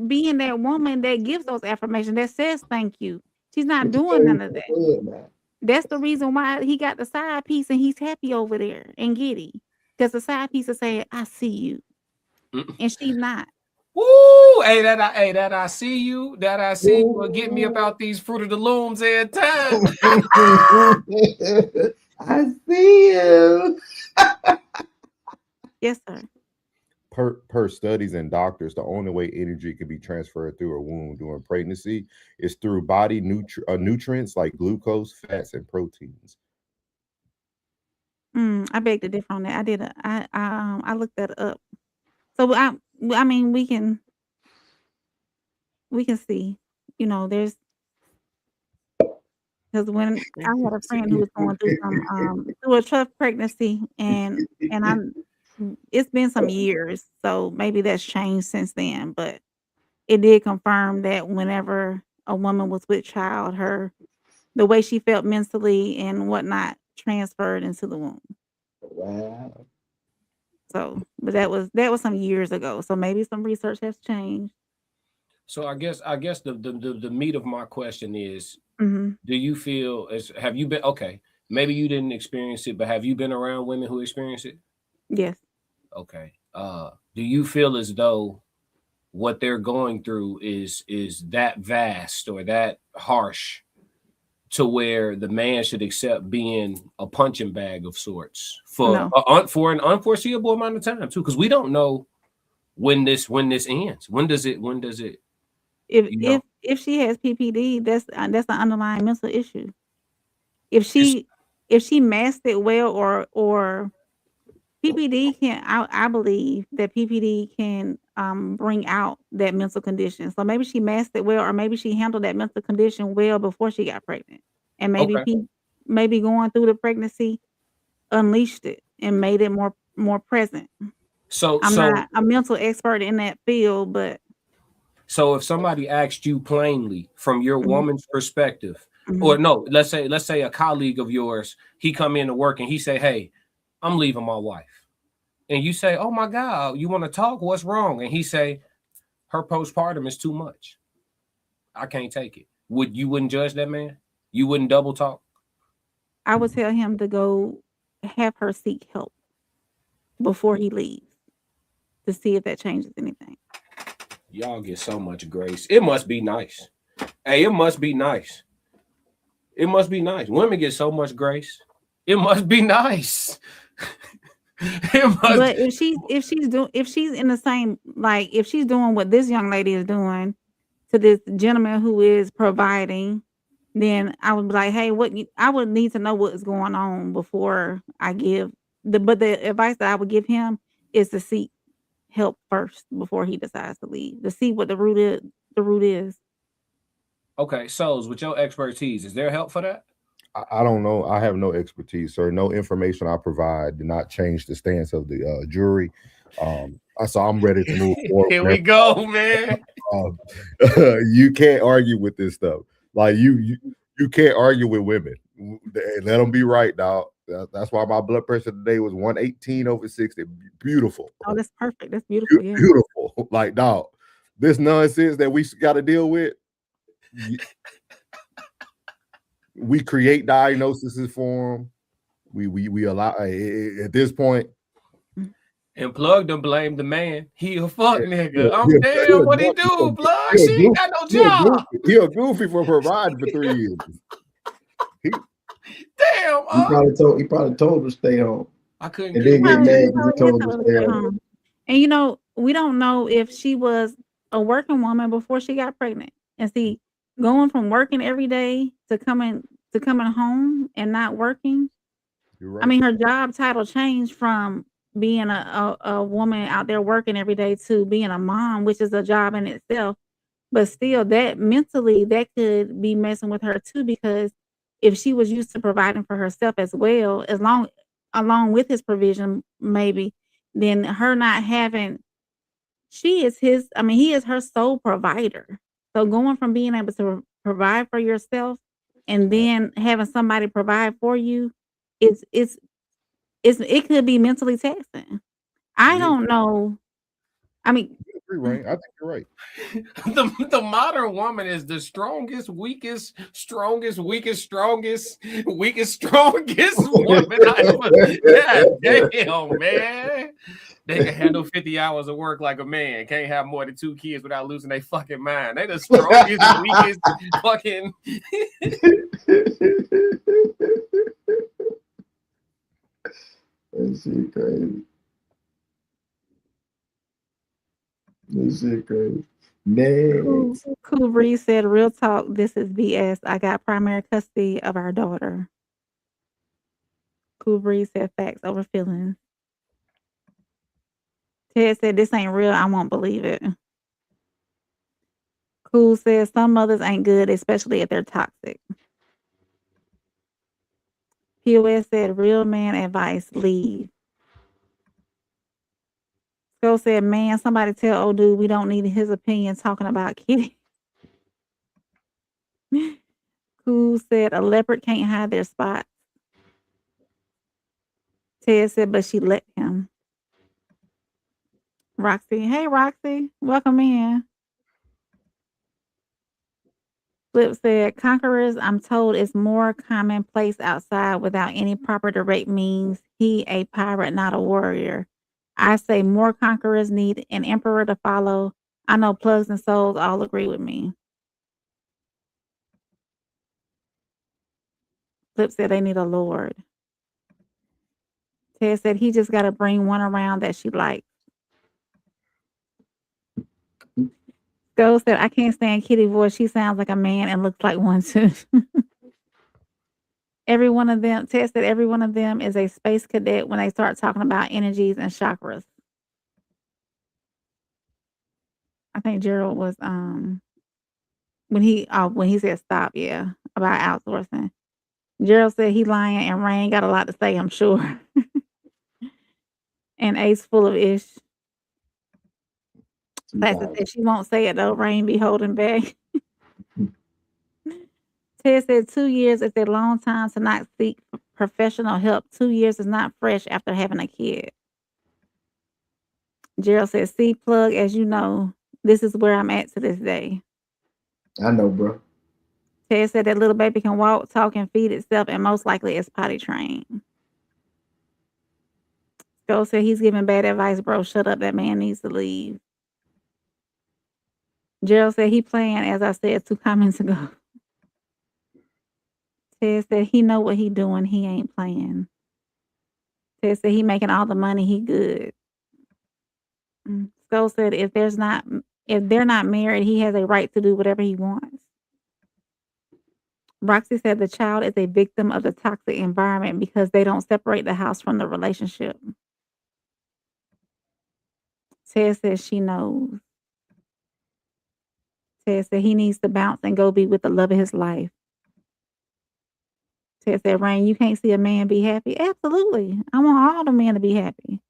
being that woman that gives those affirmations, that says thank you. She's not doing none of that. That's the reason why he got the side piece and he's happy over there and giddy. Because the side piece is saying, I see you. And she's not. Woo! Hey, that I see you. That I see you will get me about these Fruit of the Looms every time. I see you. Yes, sir. Per studies and doctors, the only way energy can be transferred through a womb during pregnancy is through body nutrients like glucose, fats, and proteins. I beg to differ on that. I looked that up. So I mean we can see, there's because when I had a friend who was going through through a tough pregnancy and it's been some years, so maybe that's changed since then, but it did confirm that whenever a woman was with child, the way she felt mentally and whatnot transferred into the womb. Wow. So, but that was some years ago. So maybe some research has changed. So I guess the meat of my question is, hmm do you feel have you been okay? Maybe you didn't experience it, but have you been around women who experience it? Yes. Okay. Do you feel as though what they're going through is that vast or that harsh to where the man should accept being a punching bag of sorts for No. for an unforeseeable amount of time too? Because we don't know when this ends. When does it? If she has PPD, that's an underlying mental issue. If she masked it well, or PPD can, I believe that PPD can bring out that mental condition. So maybe she masked it well, or maybe she handled that mental condition well before she got pregnant, and Okay. maybe going through the pregnancy unleashed it and made it more present. So I'm not a mental expert in that field, but So if somebody asked you plainly from your Mhm. woman's perspective, or Mhm. no, let's say a colleague of yours, he come into work and he say, "Hey, I'm leaving my wife," and you say, "Oh my God, you want to talk? What's wrong?" And he say, "Her postpartum is too much. I can't take it." Wouldn't judge that man? You wouldn't double talk? I would tell him to go have her seek help before he leaves to see if that changes anything. Y'all get so much grace. It must be nice. Hey, it must be nice. It must be nice. Women get so much grace. It must be nice. It must. But if she's in the same, like, if she's doing what this young lady is doing to this gentleman who is providing, then I would be like, hey, I would need to know what is going on before I give the advice that I would give him is to seek help first before he decides to leave, to see what the root is. Okay, so with your expertise, is there help for that? I don't know. I have no expertise, sir. No information I provide did not change the stance of the jury. So I'm ready to move forward. Here we go, man. You can't argue with this stuff. Like you can't argue with women. Let them be right, dog. That's why my blood pressure today was 118/60. Beautiful. Oh, that's perfect. That's beautiful. Yeah. Beautiful. Like, dog, this nonsense that we got to deal with. We create diagnoses for them. We allow at this point. And Plug done blame the man. He a fuck nigga. I'm damn. What he do, Plug? She ain't got no job. He a goofy for providing for 3 years. Damn. He probably told her to stay home. I couldn't. And then get mad because he told her to stay home. And we don't know if she was a working woman before she got pregnant. And see, going from working every day to coming home and not working. You're right. I mean, her job title changed from being a woman out there working every day to being a mom, which is a job in itself. But still, that mentally, that could be messing with her too, because if she was used to providing for herself as well, along with his provision, maybe, then her not having, he is her sole provider. So going from being able to provide for yourself and then having somebody provide for you, it could be mentally taxing. I don't know. I mean, agree, Rain. I think you're right. The modern woman is the strongest, weakest strongest woman I ever. God damn, man. They can handle 50 hours of work like a man. Can't have more than 2 kids without losing their fucking mind. They the strongest, weakest fucking. That shit crazy. That shit crazy. Next. Cool Breeze said, real talk, this is BS. I got primary custody of our daughter. Cool Breeze said, facts over feelings. Ted said, this ain't real. I won't believe it. Cool says, some mothers ain't good, especially if they're toxic. POS said, real man advice, leave. Skull said, man, somebody tell old dude we don't need his opinion talking about Kitty. Cool said, a leopard can't hide their spots. Ted said, but she let him. Roxy, hey Roxy, welcome in. Flip said, conquerors, I'm told, is more commonplace outside without any proper direct means. He a pirate, not a warrior. I say more conquerors need an emperor to follow. I know plugs and souls all agree with me. Flip said they need a lord. Ted said he just got to bring one around that she likes. Go said, I can't stand Kitty voice. She sounds like a man and looks like one too. Every one of them, Ted said every one of them is a space cadet when they start talking about energies and chakras. I think Gerald was when he said stop, yeah, about outsourcing. Gerald said he lying and Rain got a lot to say, I'm sure. And Ace full of ish. Classic said she won't say it though. Rain be holding back. Ted said 2 years is a long time to not seek professional help. 2 years is not fresh after having a kid. Gerald said, see, plug, as you know, this is where I'm at to this day. I know, bro. Ted said that little baby can walk, talk, and feed itself, and most likely is potty trained. Joe said he's giving bad advice, bro. Shut up. That man needs to leave. Gerald said he playing, as I said 2 comments ago. Ted said he know what he doing. He ain't playing. Ted said he making all the money. He good. Skull said if they're not married, he has a right to do whatever he wants. Roxy said the child is a victim of the toxic environment because they don't separate the house from the relationship. Ted says she knows. Ted said he needs to bounce and go be with the love of his life. Ted said, Rain, you can't see a man be happy? Absolutely. I want all the men to be happy.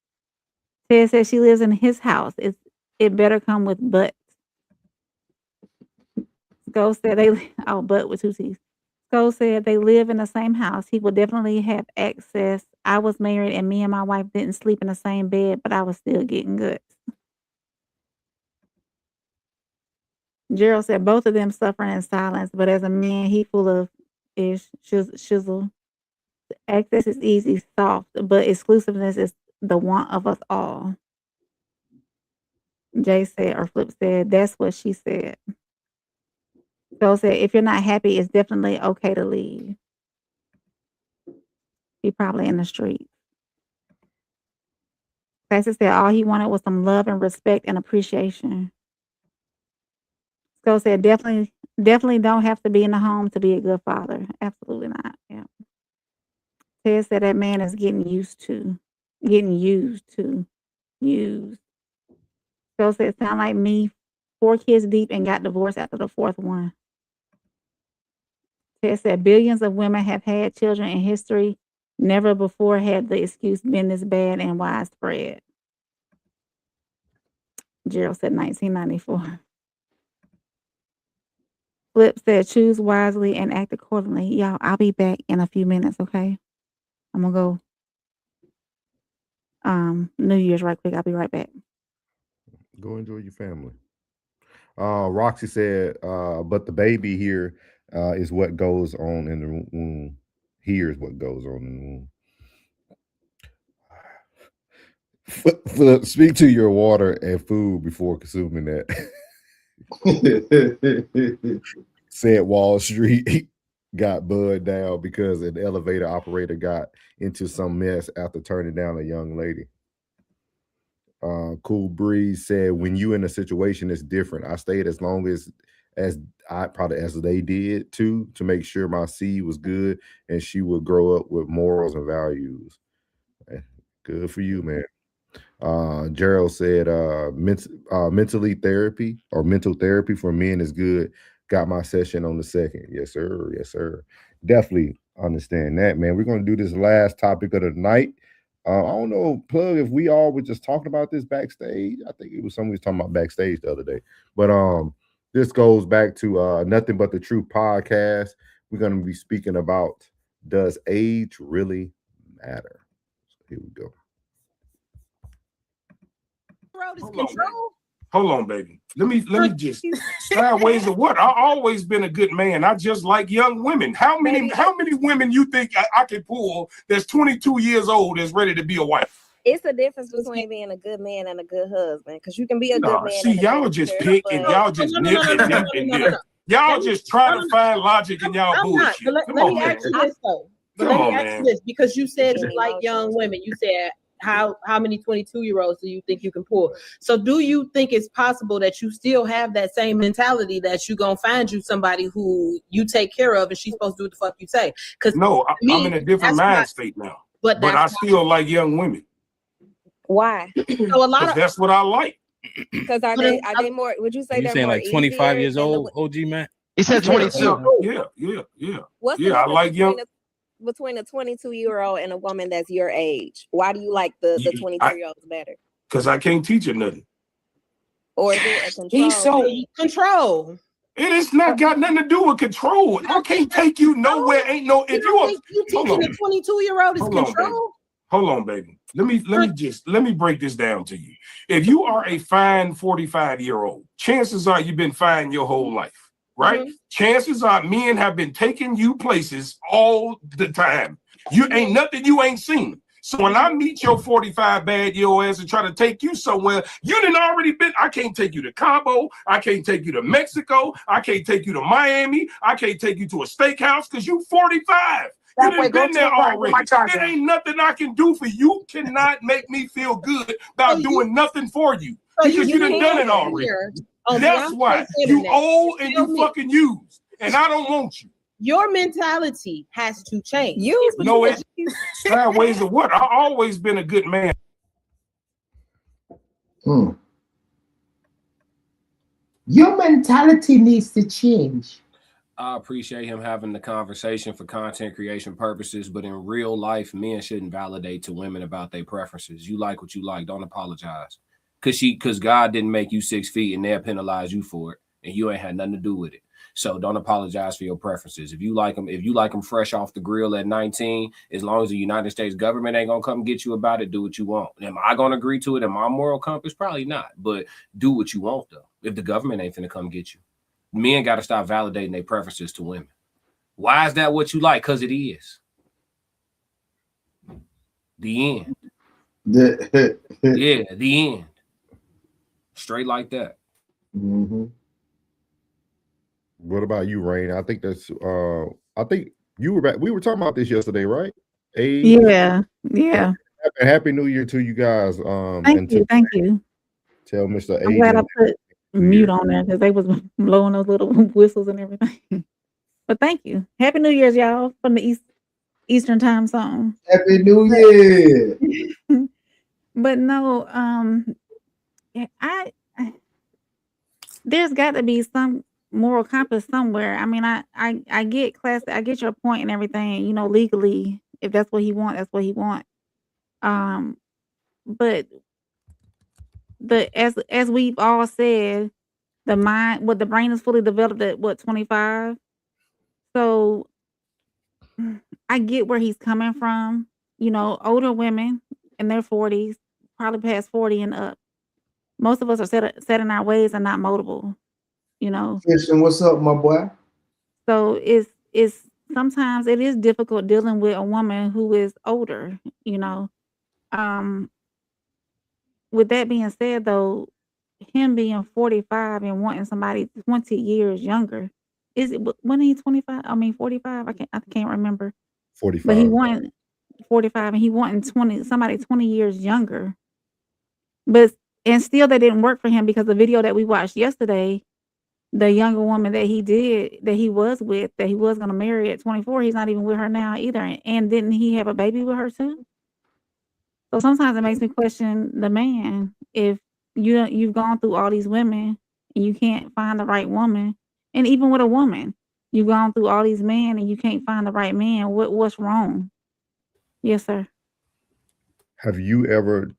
Ted said she lives in his house. It better come with butts. Skull said butt with 2 T's. Skull said they live in the same house. He will definitely have access. I was married and me and my wife didn't sleep in the same bed, but I was still getting guts. Gerald said both of them suffering in silence, but as a man, he full of shizzle. Access is easy, soft, but exclusiveness is the want of us all. Jay said, or Flip said, that's what she said. Phil said, if you're not happy, it's definitely okay to leave. He probably in the street. Classic said all he wanted was some love and respect and appreciation. Skull said definitely don't have to be in the home to be a good father. Absolutely not. Yeah. Ted said that man is getting used. Skull said sound like me, 4 kids deep and got divorced after the 4th one. Ted said billions of women have had children in history. Never before had the excuse been this bad and widespread. Gerald said 1994. Flip said choose wisely and act accordingly. Y'all, I'll be back in a few minutes, okay? I'm gonna go New Year's right quick. I'll be right back. Go enjoy your family. Roxy said, but the baby here is what goes on in the womb. Here's what goes on in the womb. Speak to your water and food before consuming that. Said Wall Street got bud down because an elevator operator got into some mess after turning down a young lady. Cool Breeze said, when you in a situation, it's different. I stayed as long as I probably as they did too, to make sure my seed was good and she would grow up with morals and values. Good for you, man. Gerald said, mentally therapy or mental therapy for men is good. Got my session on the 2nd. Yes, sir. Yes, sir. Definitely understand that, man. We're going to do this last topic of the night. I don't know, Plug, if we all were just talking about this backstage. I think it was somebody was talking about backstage the other day. But this goes back to Nothing But the Truth podcast. We're going to be speaking about, does age really matter? So here we go. Hold on, baby. Let me just sideways of what? I've always been a good man. I just like young women. How many women you think I can pull that's 22 years old that's ready to be a wife? It's a difference between being a good man and a good husband, because you can be a good man. See, y'all just pick and y'all just nip and nip and nip. Y'all just try to find logic in y'all bullshit. Let me ask you this though. Let me ask you this, because you said you like young women. You said how many 22-year-olds do you think you can pull? So do you think it's possible that you still have that same mentality that you're gonna find you somebody who you take care of and she's supposed to do what the fuck you say? Because no, I'm in a different mind state now. But I still like young women. Why? So a lot of that's what I like. Because are they more? Would you say you saying like 25 years old, OG man? He said 22. Yeah. What's the I like young. Between a 22-year-old and a woman that's your age, why do you like the 22-year-olds better? Because I can't teach her nothing. Or is it a control? He's so control. It is not got nothing to do with control. I can't take you nowhere. Ain't no. If you teaching a 22-year-old is control. Hold on, baby. Let me break this down to you. If you are a fine 45-year-old, chances are you've been fine your whole life. Right? Mm-hmm. Chances are men have been taking you places all the time. You ain't nothing you ain't seen. So when I meet your 45 bad your ass and try to take you somewhere, you done already been. I can't take you to Cabo. I can't take you to Mexico. I can't take you to Miami. I can't take you to a steakhouse because you 45. You done been there already. It ain't nothing I can do for you. Cannot make me feel good about doing nothing for you because you done done it already. That's why you old and you fucking used, and I don't want you. Your mentality has to change. No, it's sideways of what? I've always been a good man. Your mentality needs to change. I appreciate him having the conversation for content creation purposes, but in real life, men shouldn't validate to women about their preferences. You like what you like. Don't apologize. Because God didn't make you 6 feet and they'll penalize you for it, and you ain't had nothing to do with it. So don't apologize for your preferences. If you like them fresh off the grill at 19, as long as the United States government ain't gonna come get you about it, do what you want. Am I gonna agree to it in my moral compass? Probably not. But do what you want though. If the government ain't finna come get you, men got to stop validating their preferences to women. Why is that what you like? Because it is. The end. Yeah, the end. Straight like that. Mm-hmm. What about you, Rain? I think that's I think you were back. We were talking about this yesterday, right? Yeah. Happy New Year to you guys. Thank you. Tell Mr. I'm glad I put mute on there because they was blowing those little whistles and everything. But thank you. Happy New Year's, y'all, from the Eastern time zone. Happy New Year. But no, there's got to be some moral compass somewhere. I mean, I get class, I get your point and everything. You know, legally, if that's what he wants, that's what he wants. But as we've all said, the brain is fully developed at 25. So I get where he's coming from. You know, older women in their 40s, probably past 40 and up, Most of us are set in our ways and not moldable, you know. Christian, what's up, my boy? So it's sometimes it is difficult dealing with a woman who is older, you know. Um, with that being said, though, him being 45 and wanting somebody 20 years younger, is it when he 25? I mean 45. I can't remember. But he 45. wanted 45 and he wanting 20 years younger. But and still that didn't work for him because the video that we watched yesterday, the younger woman that he was with, that he was gonna marry at 24, he's not even with her now either. And didn't he have a baby with her too? So sometimes it makes me question the man. If you've gone through all these women and you can't find the right woman, and even with a woman, you've gone through all these men and you can't find the right man. What's wrong? Yes, sir. Have you ever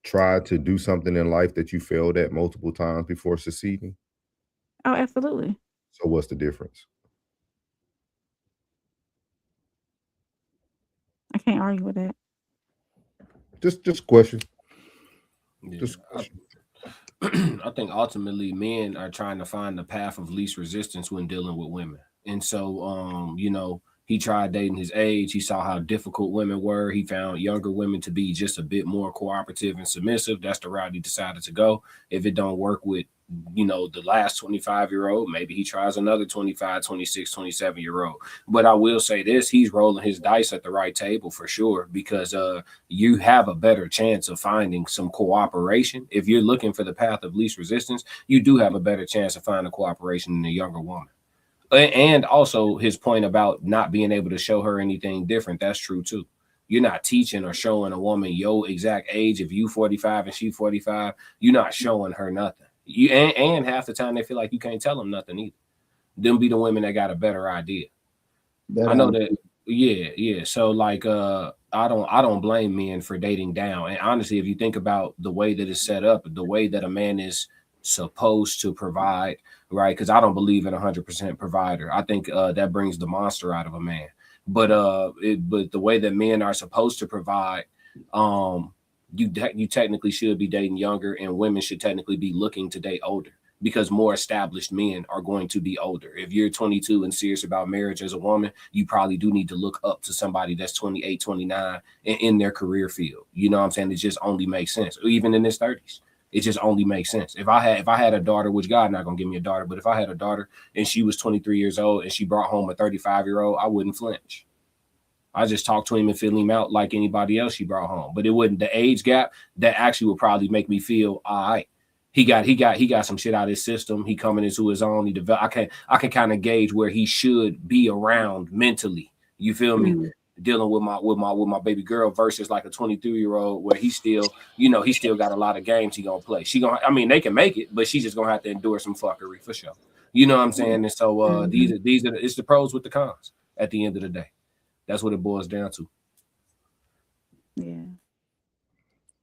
tried to do something in life that you failed at multiple times before succeeding? Oh, absolutely. So what's the difference? I can't argue with that. Just question. Yeah, Just question. I think ultimately men are trying to find the path of least resistance when dealing with women. And so, you know, he tried dating his age. He saw how difficult women were. He found younger women to be just a bit more cooperative and submissive. That's the route he decided to go. If it don't work with, you know, the last 25-year-old, maybe he tries another 25, 26, 27-year-old. But I will say this, he's rolling his dice at the right table for sure, because you have a better chance of finding some cooperation. If you're looking for the path of least resistance, you do have a better chance of finding cooperation in a younger woman. And also his point about not being able to show her anything different, that's true too. You're not teaching or showing a woman your exact age. If you 45 and she 45, you're not showing her nothing. And half the time they feel like you can't tell them nothing either. Them be the women that got a better idea. I know that. Yeah. So like, I don't blame men for dating down. And honestly, if you think about the way that it's set up, the way that a man is supposed to provide, right? Because I don't believe in 100% provider. I think that brings the monster out of a man. But the way that men are supposed to provide, you technically should be dating younger, and women should technically be looking to date older, because more established men are going to be older. If you're 22 and serious about marriage as a woman, you probably do need to look up to somebody that's 28, 29 and in their career field. You know what I'm saying? It just only makes sense. Even in his 30s, it just only makes sense. If I had a daughter, which God not gonna give me a daughter, but if I had a daughter and she was 23 years old and she brought home a 35-year-old, I wouldn't flinch. I just talk to him and fill him out like anybody else she brought home. But it wouldn't, the age gap, that actually would probably make me feel all right. He got some shit out of his system. He coming into his own. I can kind of gauge where he should be around mentally. You feel me? Mm-hmm. Dealing with my baby girl versus like a 22-year-old where he still got a lot of games he gonna play. They can make it, but she's just gonna have to endure some fuckery for sure. You know what I'm saying? And so it's the pros with the cons at the end of the day. That's what it boils down to. Yeah.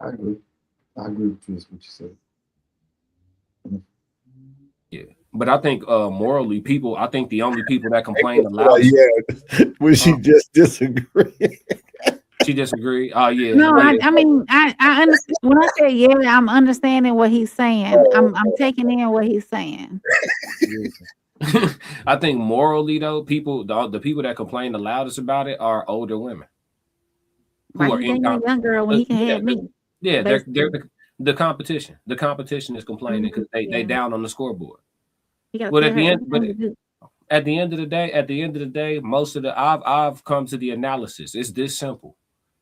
I agree with what you said. Yeah, but I think morally, I think the only people that complain aloud. Would she just disagree? She disagree. Oh yeah. No, I mean I understand. When I say yeah, I'm understanding what he's saying. I'm taking in what he's saying. I think morally though, the people that complain the loudest about it are older women. Why you dating a young girl when he can have me? Yeah, they're the competition. The competition is complaining because they down on the scoreboard. But at the end of the day, most of I've come to the analysis. It's this simple.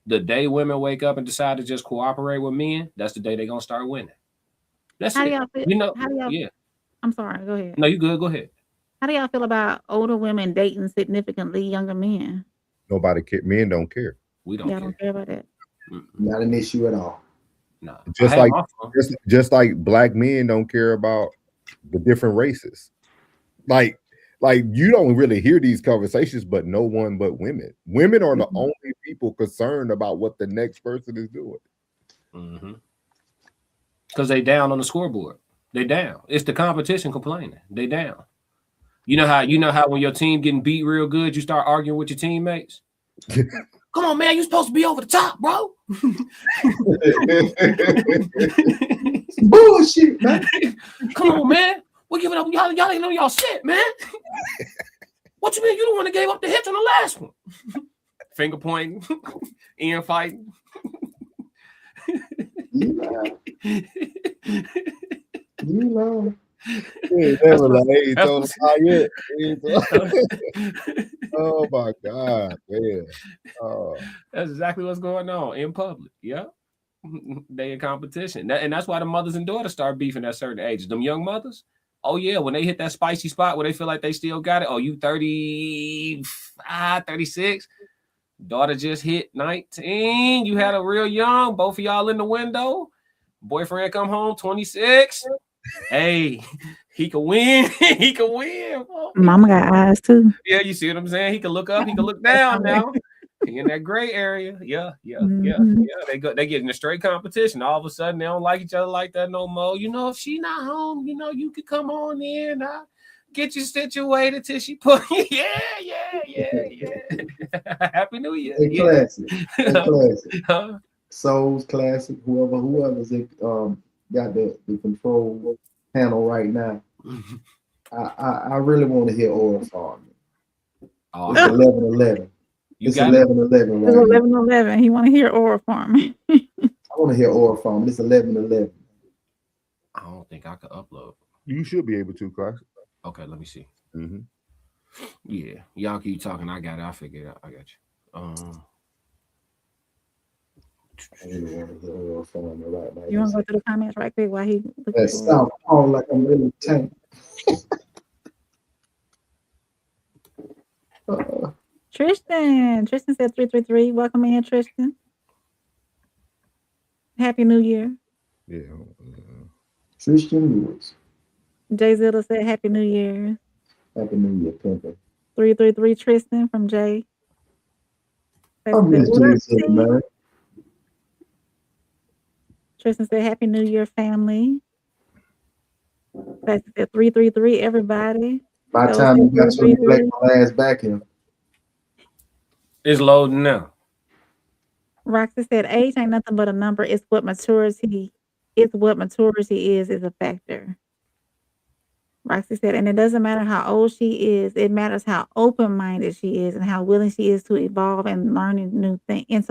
The day women wake up and decide to just cooperate with men, that's the day they're gonna start winning. That's how it. Do y'all feel, you know, yeah. I'm sorry, go ahead. No, you good, go ahead. How do y'all feel about older women dating significantly younger men? Nobody care. Men don't care. We don't care. Don't care about that. Not an issue at all. No. Just like black men don't care about the different races. Like you don't really hear these conversations, but no one but women. Women are the only people concerned about what the next person is doing. Mm-hmm. Because they down on the scoreboard. They down. It's the competition complaining. They down. You know how when your team getting beat real good, you start arguing with your teammates. Come on, man, you supposed to be over the top, bro. Bullshit, man. Come on, man. We're giving up. Y'all ain't know y'all shit, man. What you mean? You the one that gave up the hits on the last one. Finger pointing, Ian fighting. You know. Never like, hey, told him how yet. Oh my God, man. Oh. That's exactly what's going on in public. Yeah. They in competition. And that's why the mothers and daughters start beefing at certain ages. Them young mothers, oh yeah, when they hit that spicy spot where they feel like they still got it. Oh, you 35, 36. Daughter just hit 19. You had a real young, both of y'all in the window. Boyfriend come home 26. Hey, he can win. He can win. Mama got eyes too. Yeah, you see what I'm saying? He can look up, he can look down now. He in that gray area. Yeah. They get in a straight competition. All of a sudden, they don't like each other like that no more. You know, if she not home, you know, you could come on in. I'll get you situated till she put. Yeah. Happy New Year. Hey, classic. Hey, classic. Souls classic. Whoever's got the control panel right now. I really want to hear Oral Farm. Oh, it's 11-11. It's 11-11. It's 11-11. He want to hear Oral Farm. I want to hear Oral Farm. It's 11-11. I don't think I could upload. You should be able to, class. Okay, let me see. Mm-hmm. Yeah, y'all keep talking. I got it. I figured it out. I got you. You want to go through the comments right quick while he looks that sound all like I'm really tank. Tristan said 333. Welcome in, Tristan. Happy New Year. Yeah. Tristan Lewis. Jay Zilla said Happy New Year. Happy New Year, Pimpin. 333 Tristan from Jay. I miss Jay Zilla, man. Tristan said Happy New Year, family. Said 333, everybody. By the time you got your black ass back in. It's loading now. Roxy said age ain't nothing but a number. It's what maturity is a factor. Roxy said, and it doesn't matter how old she is, it matters how open-minded she is and how willing she is to evolve and learning new things.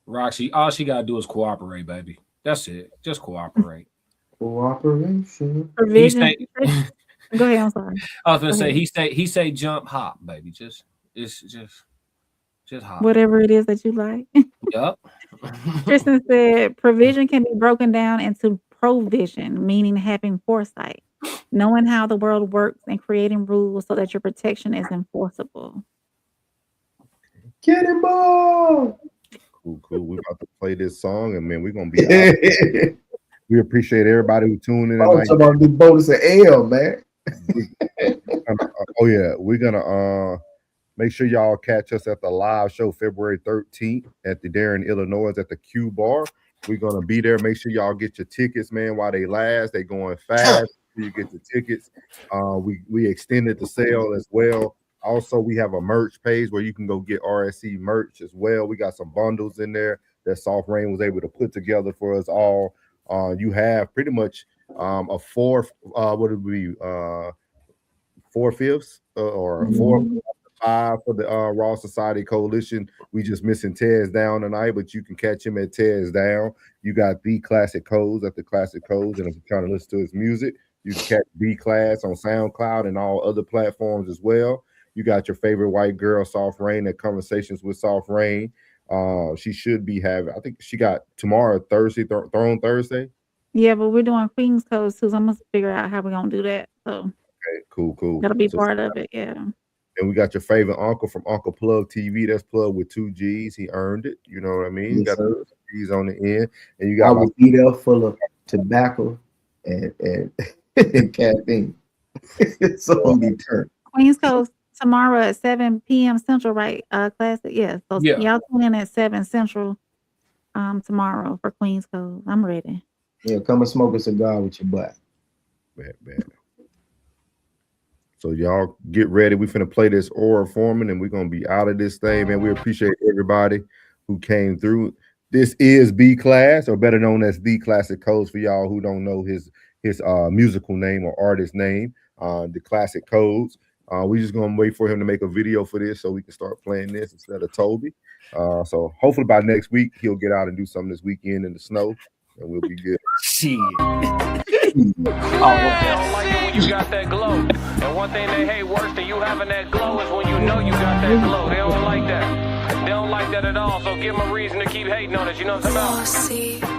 Roxy, all she gotta do is cooperate, baby. That's it. Just cooperate. Cooperation. Provision. Go ahead, I'm sorry. I was gonna say he say jump hop, baby. Just hop. Whatever it is that you like. Yep. Tristan said provision can be broken down into provision, meaning having foresight, knowing how the world works and creating rules so that your protection is enforceable. Get him on. Cool. We're about to play this song, and man, we're gonna be out. We appreciate everybody who tuned in. I'm talking about the bonus of L, man. We're gonna make sure y'all catch us at the live show February 13th at the Darren, Illinois, at the Q Bar. We're gonna be there. Make sure y'all get your tickets, man, while they last. They going fast. You get the tickets. We extended the sale as well. Also, we have a merch page where you can go get RSC merch as well. We got some bundles in there that Soft Rain was able to put together for us all. You have pretty much a fourth, what would it be, 4/5 or 4 5 for the Raw Society Coalition. We just missing Tez Down tonight, but you can catch him at Tez Down. You got the Classic Codes at the Classic Codes, and if you're trying to listen to his music, you can catch B Class on SoundCloud and all other platforms as well. You got your favorite white girl, Soft Rain, at Conversations with Soft Rain. She should be having, I think she got tomorrow, Thursday, Throne Thursday. Yeah, but we're doing Queen's Codes too, so I'm gonna figure out how we're gonna do that. So okay, cool. That'll be part of it, yeah. And we got your favorite uncle from Uncle Plug TV. That's Plug with 2 G's. He earned it. You know what I mean? Yes, you got sir. G's on the end, and you got. I will be there full of tobacco and caffeine. So I'll be turned. Queen's Coast tomorrow at 7 p.m. Central, right? Classic, yeah. So y'all tune in at 7 Central tomorrow for Queen's Coast. I'm ready. Yeah, come and smoke a cigar with your butt. Bad. So y'all get ready. We finna play this Oral Foreman, and we're gonna be out of this thing, man. We appreciate everybody who came through. This is B Class, or better known as The Classic Codes for y'all who don't know his musical name or artist name, The Classic Codes. We just gonna wait for him to make a video for this so we can start playing this instead of Toby. So hopefully by next week he'll get out and do something this weekend in the snow, and we'll be good. Shit. You got that glow. And one thing they hate worse than you having that glow is when you know you got that glow. They don't like that. They don't like that at all. So give them a reason to keep hating on it. You know what I'm talking about?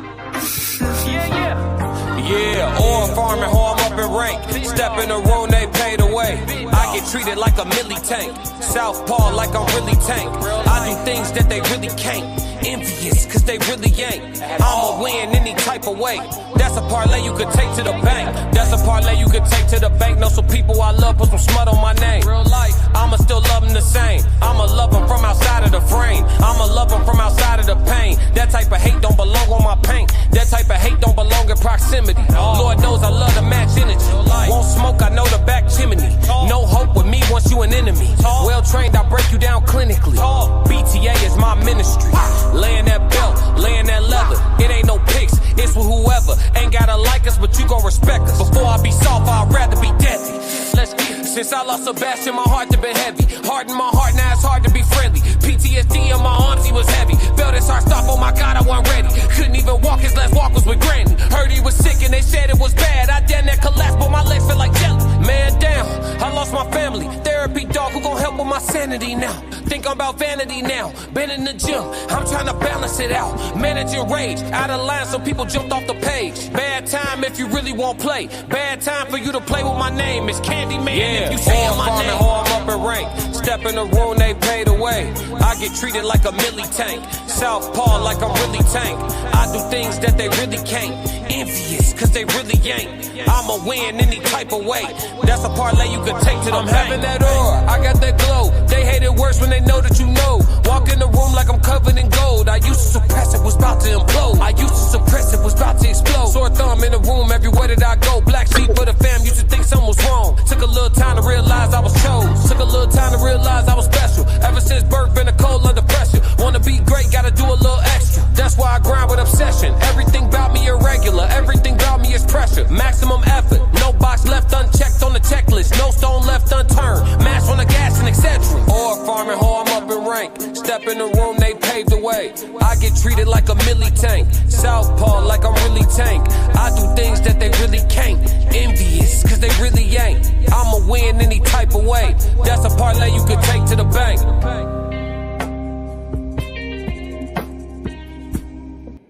Yeah, oil farming, how I'm up in rank. Step in the room, they paid away. I get treated like a milli tank. Southpaw like I'm really tank. I do things that they really can't. Envious, cause they really ain't. I'ma win any type of way. That's a parlay you could take to the bank. That's a parlay you could take to the bank. Know some people I love, put some smut on my name. Real life, I'ma still love them the same. I'ma love them from outside of the frame. I'ma love them from outside of the pain. That type of hate don't belong on my paint. That type of hate don't belong in proximity. Lord knows I love to match energy. Won't smoke, I know the back chimney. No hope with me once you an enemy. Well trained, I break you down clinically. BTA is my ministry. Laying that belt, laying that leather. It ain't no pics, it's with whoever. Ain't gotta like us, but you gon' respect us. Before I be soft, I'd rather be deadly. Let's get it. Since I lost Sebastian, my heart been heavy. Hard in my heart, now it's hard to be friendly. PTSD in my arms, he was heavy. Felt his heart stop, oh my God, I wasn't ready. Couldn't even walk, his last walk was with Granny. Heard he was sick and they said it was bad. I damn that collapsed, but my legs feel like jelly. Man down, I lost my family. Therapy dog, who gon' help with my sanity now? Think I'm about vanity now. Been in the gym, I'm trying to balance it out. Managing rage, out of line, so people jumped off the page. Bad time if you really won't play. Bad time for you to play with my name. It's Candyman if you say my name. How I'm up in rank. Step in the room, they paid away. I get treated like a milli tank. Southpaw like I'm really tank. I do things that they really can't. Envious, cause they really ain't. I'ma win any type of way. That's a parlay you could take to them. I'm having that aura, I got that glow. They hate it worse when they know that you know. Walk in the room like I'm covered in gold. I used to suppress it, was about to implode. I used to suppress it, was about to explode. Sore thumb in the room, everywhere that I go. Black sheep for the fam, used to think something was wrong. Took a little time to realize I was chose. Took a little time to realize I was special. Ever since birth, been a cold under pressure. Wanna be great, gotta do a little extra. That's why I grind with obsession. Everything about me irregular, everything about me is pressure. Maximum effort, no box left unchecked on the checklist. No stone left unturned, mash on the gas and etc. Or farming, how I'm up in rank. Step in the room, they paved the way. I get treated like a milli tank. Southpaw like I'm really tank. I do things that they really can't. Envious, cause they really ain't. I'ma win any type of way. That's a parlay you could take to the bank.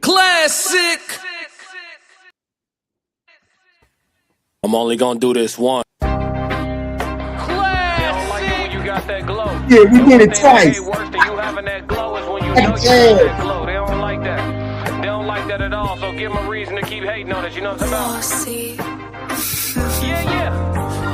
Classic. I'm only gonna do this one. Yeah, we did it twice. Worse than you having that glow is when you know you got that glow. They don't like that. They don't like that at all. So give them a reason to keep hating on it. You know what I'm talking about?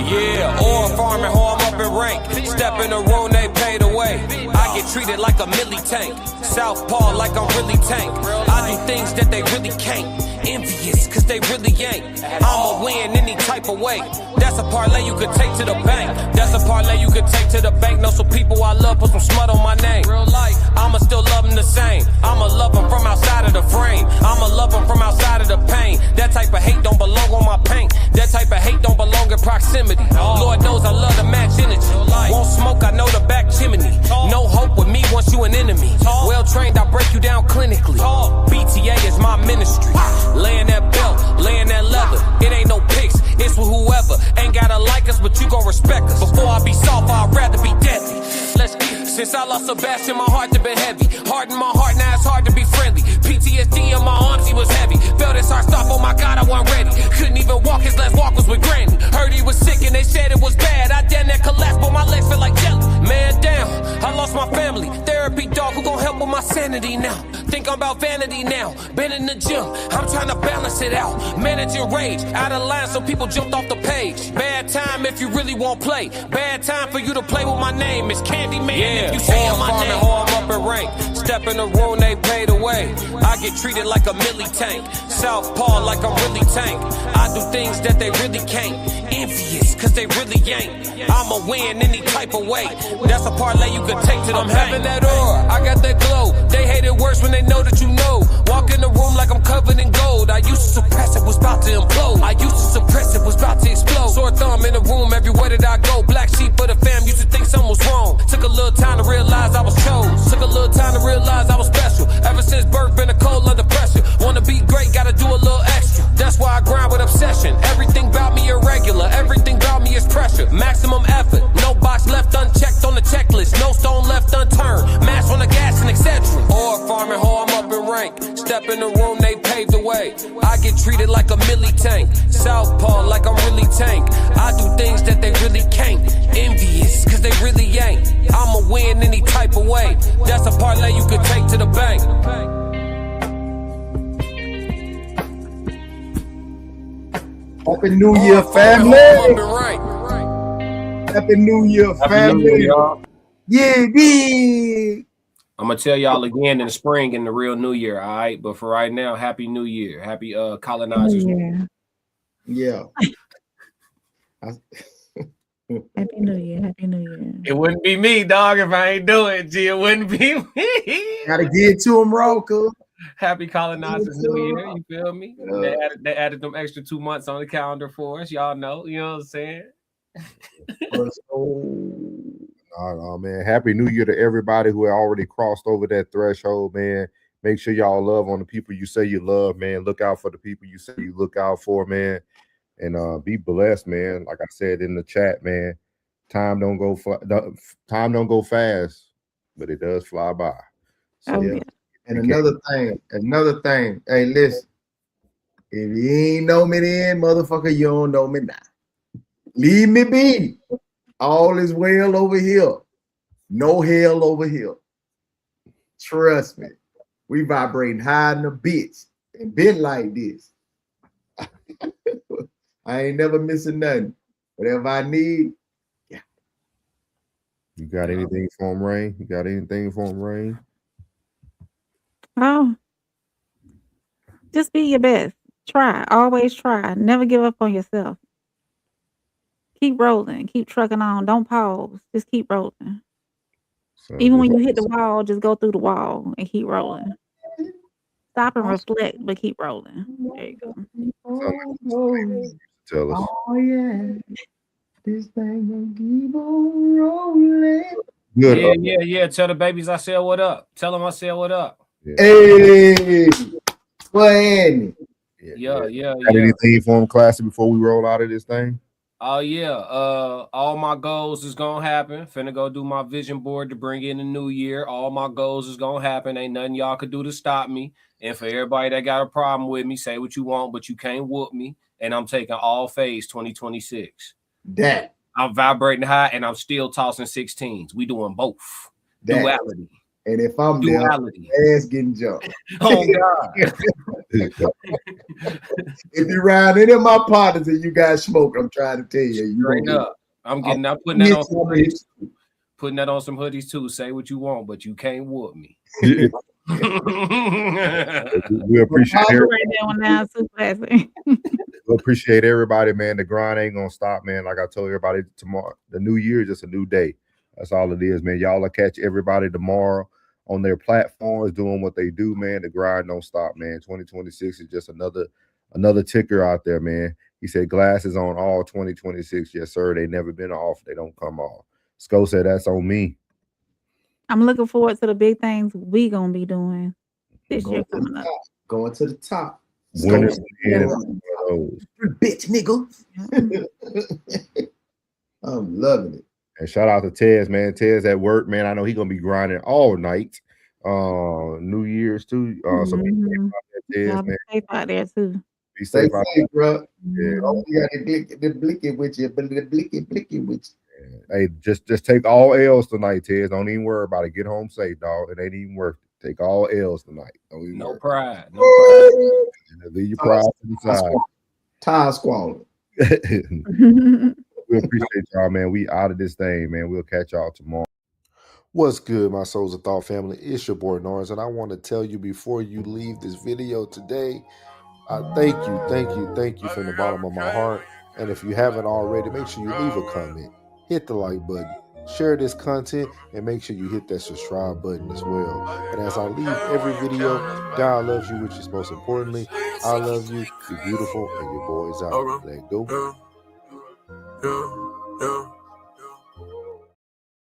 Yeah, oil farming, how I'm up in rank. Step in the room, they paid away. I get treated like a milli tank. Southpaw like I'm really tank. I do things that they really can't. Envious, cause they really ain't. I'ma win any type of way. That's a parlay you could take to the bank. That's a parlay you could take to the bank. Know some people I love, put some smut on my name. Real life, I'ma still love them the same. I'ma love them from outside of the frame. I'ma love them from outside of the pain. That type of hate don't belong on my paint. That type of hate don't belong in proximity. Lord knows I love to match energy. Won't smoke, I know the back chimney. No hope with me once you an enemy. Well trained, I break you down clinically. BTA is my ministry. Laying that belt, laying that leather. It ain't no pics, it's with whoever. Ain't gotta like us, but you gon' respect us. Before I be soft, I'd rather be deadly. Let's get it. Since I lost Sebastian, my heart been heavy. Hard in my heart, now it's hard to be friendly. PTSD in my arms, he was heavy. Felt his heart stop, oh my God, I wasn't ready. Couldn't even walk, his last walk was with Granny. Heard he was sick and they said it was bad. I damn that collapsed, but my legs feel like jelly. Man down, I lost my family. Therapy dog, who gon' help with my sanity now? Think I'm about vanity now. Been in the gym, I'm trying to balance it out. Managing rage, out of line, so people jumped off the page. Bad time if you really won't play. Bad time for you to play with my name. It's Candyman if you say my name. How I'm up in rank. Step in the room, they paid away. I get treated like a milli tank. Southpaw like I'm really tank. I do things that they really can't. Envious, cause they really ain't. I'ma win any type of way. That's a parlay you could take to the bank. I'm having that aura, I got that glow. They hate it worse when they know that you know. Walk in the room like I'm covered in gold. I used to suppress it, was about to implode. I used to suppress it, was about to explode. Sore thumb in the room everywhere that I go. Black sheep for the fam, used to think something was wrong. Took a little time to realize I was chose. Took a little time to realize I was special. Ever since birth, been a cold under pressure. Wanna be great, gotta do a little extra. That's why I grind with obsession. Everything about me irregular, everything about me is pressure. Maximum effort, no box left unchecked on the checklist. No stone left unturned, mash on the gas and etc. Or farming hoe, I'm up in rank. Step in the room, they paved the way. I get treated like a milli tank. Southpaw like I'm really tank. I do things that they really can't. Envious, cause they really ain't. I'ma win any type of way. That's a parlay you could take to the bank. Happy New Year, family. Happy New Year, family. Yeah, big. I'm gonna tell y'all again in the spring in the real New Year, all right? But for right now, Happy New Year. Happy colonizers. Yeah. Happy New Year. Happy New Year. It wouldn't be me, dog, if I ain't do it. G, it wouldn't be me. Gotta get to him, Roku. Happy colonizers New Year. You feel me? They added them extra 2 months on the calendar for us. Y'all know. You know what I'm saying? No, man. Happy New Year to everybody who had already crossed over that threshold, man. Make sure y'all love on the people you say you love, man. Look out for the people you say you look out for, man. And be blessed, man. Like I said in the chat, man. Time don't go fast, but it does fly by. So, yeah. And another thing. Hey, listen. If you ain't know me then, motherfucker, you don't know me now. Leave me be. All is well over here. No hell over here. Trust me. We vibrating high in the bitch. And been like this. I ain't never missing nothing. Whatever I need, yeah. You got anything for him, Rain? You got anything for him, Rain? Oh. Just be your best. Try. Always try. Never give up on yourself. Keep rolling. Keep trucking on. Don't pause. Just keep rolling. So even when you hit the wall, just go through the wall and keep rolling. Stop and reflect, but keep rolling. There you go. Tell us. Oh, yeah. This thing will keep on rolling. Good. Yeah. Tell the babies I said what up. Tell them I said what up. Yeah. Hey. What? Yeah. Got anything for him, classic, before we roll out of this thing? Oh yeah, all my goals is gonna happen. Finna go do my vision board to bring in the new year. All my goals is gonna happen. Ain't nothing y'all could do to stop me. And for everybody that got a problem with me, say what you want, but you can't whoop me. And I'm taking all phase 2026. That I'm vibrating high and I'm still tossing 16s. We doing both. That. Duality. And if I'm Duality. there, ass getting jumped. Oh God. If you ride any of my partners and you guys smoke, I'm trying to tell you. Straight up. I'm putting that on some hoodies. Putting that on some hoodies too. Say what you want, but you can't whoop me. We appreciate everybody. We appreciate everybody, man. The grind ain't gonna stop, man. Like I told everybody tomorrow, the new year is just a new day. That's all it is, man. Y'all will catch everybody tomorrow on their platforms doing what they do, man. The grind don't stop, man. 2026 is just another ticker out there, man. He said glasses on all 2026. Yes, sir. They never been off. They don't come off. Sko said that's on me. I'm looking forward to the big things we gonna be doing this year coming up. Going to the top. Winners bitch nigga. I'm loving it. And shout out to Tez, man. Tez at work, man. I know he's gonna be grinding all night. New Year's too. So be safe out there too. Be safe out there, bro. Yeah. Oh, you got the blicky with you, but the blicky with you. Hey, just take all L's tonight, Tez. Don't even worry about it. Get home safe, dog. It ain't even worth it. Take all L's tonight. No pride. No pride. Leave your pride to the side. Tire squalor. We appreciate y'all, man. We out of this thing, man. We'll catch y'all tomorrow. What's good, my Souls of Thought family? It's your boy Norris, and I want to tell you before you leave this video today, thank you from the bottom of my heart. And if you haven't already, make sure you leave a comment, hit the like button, share this content, and make sure you hit that subscribe button as well. And as I leave every video, God loves you, which is most importantly, I love you, you're beautiful, and your boy's out. Let go. Yeah.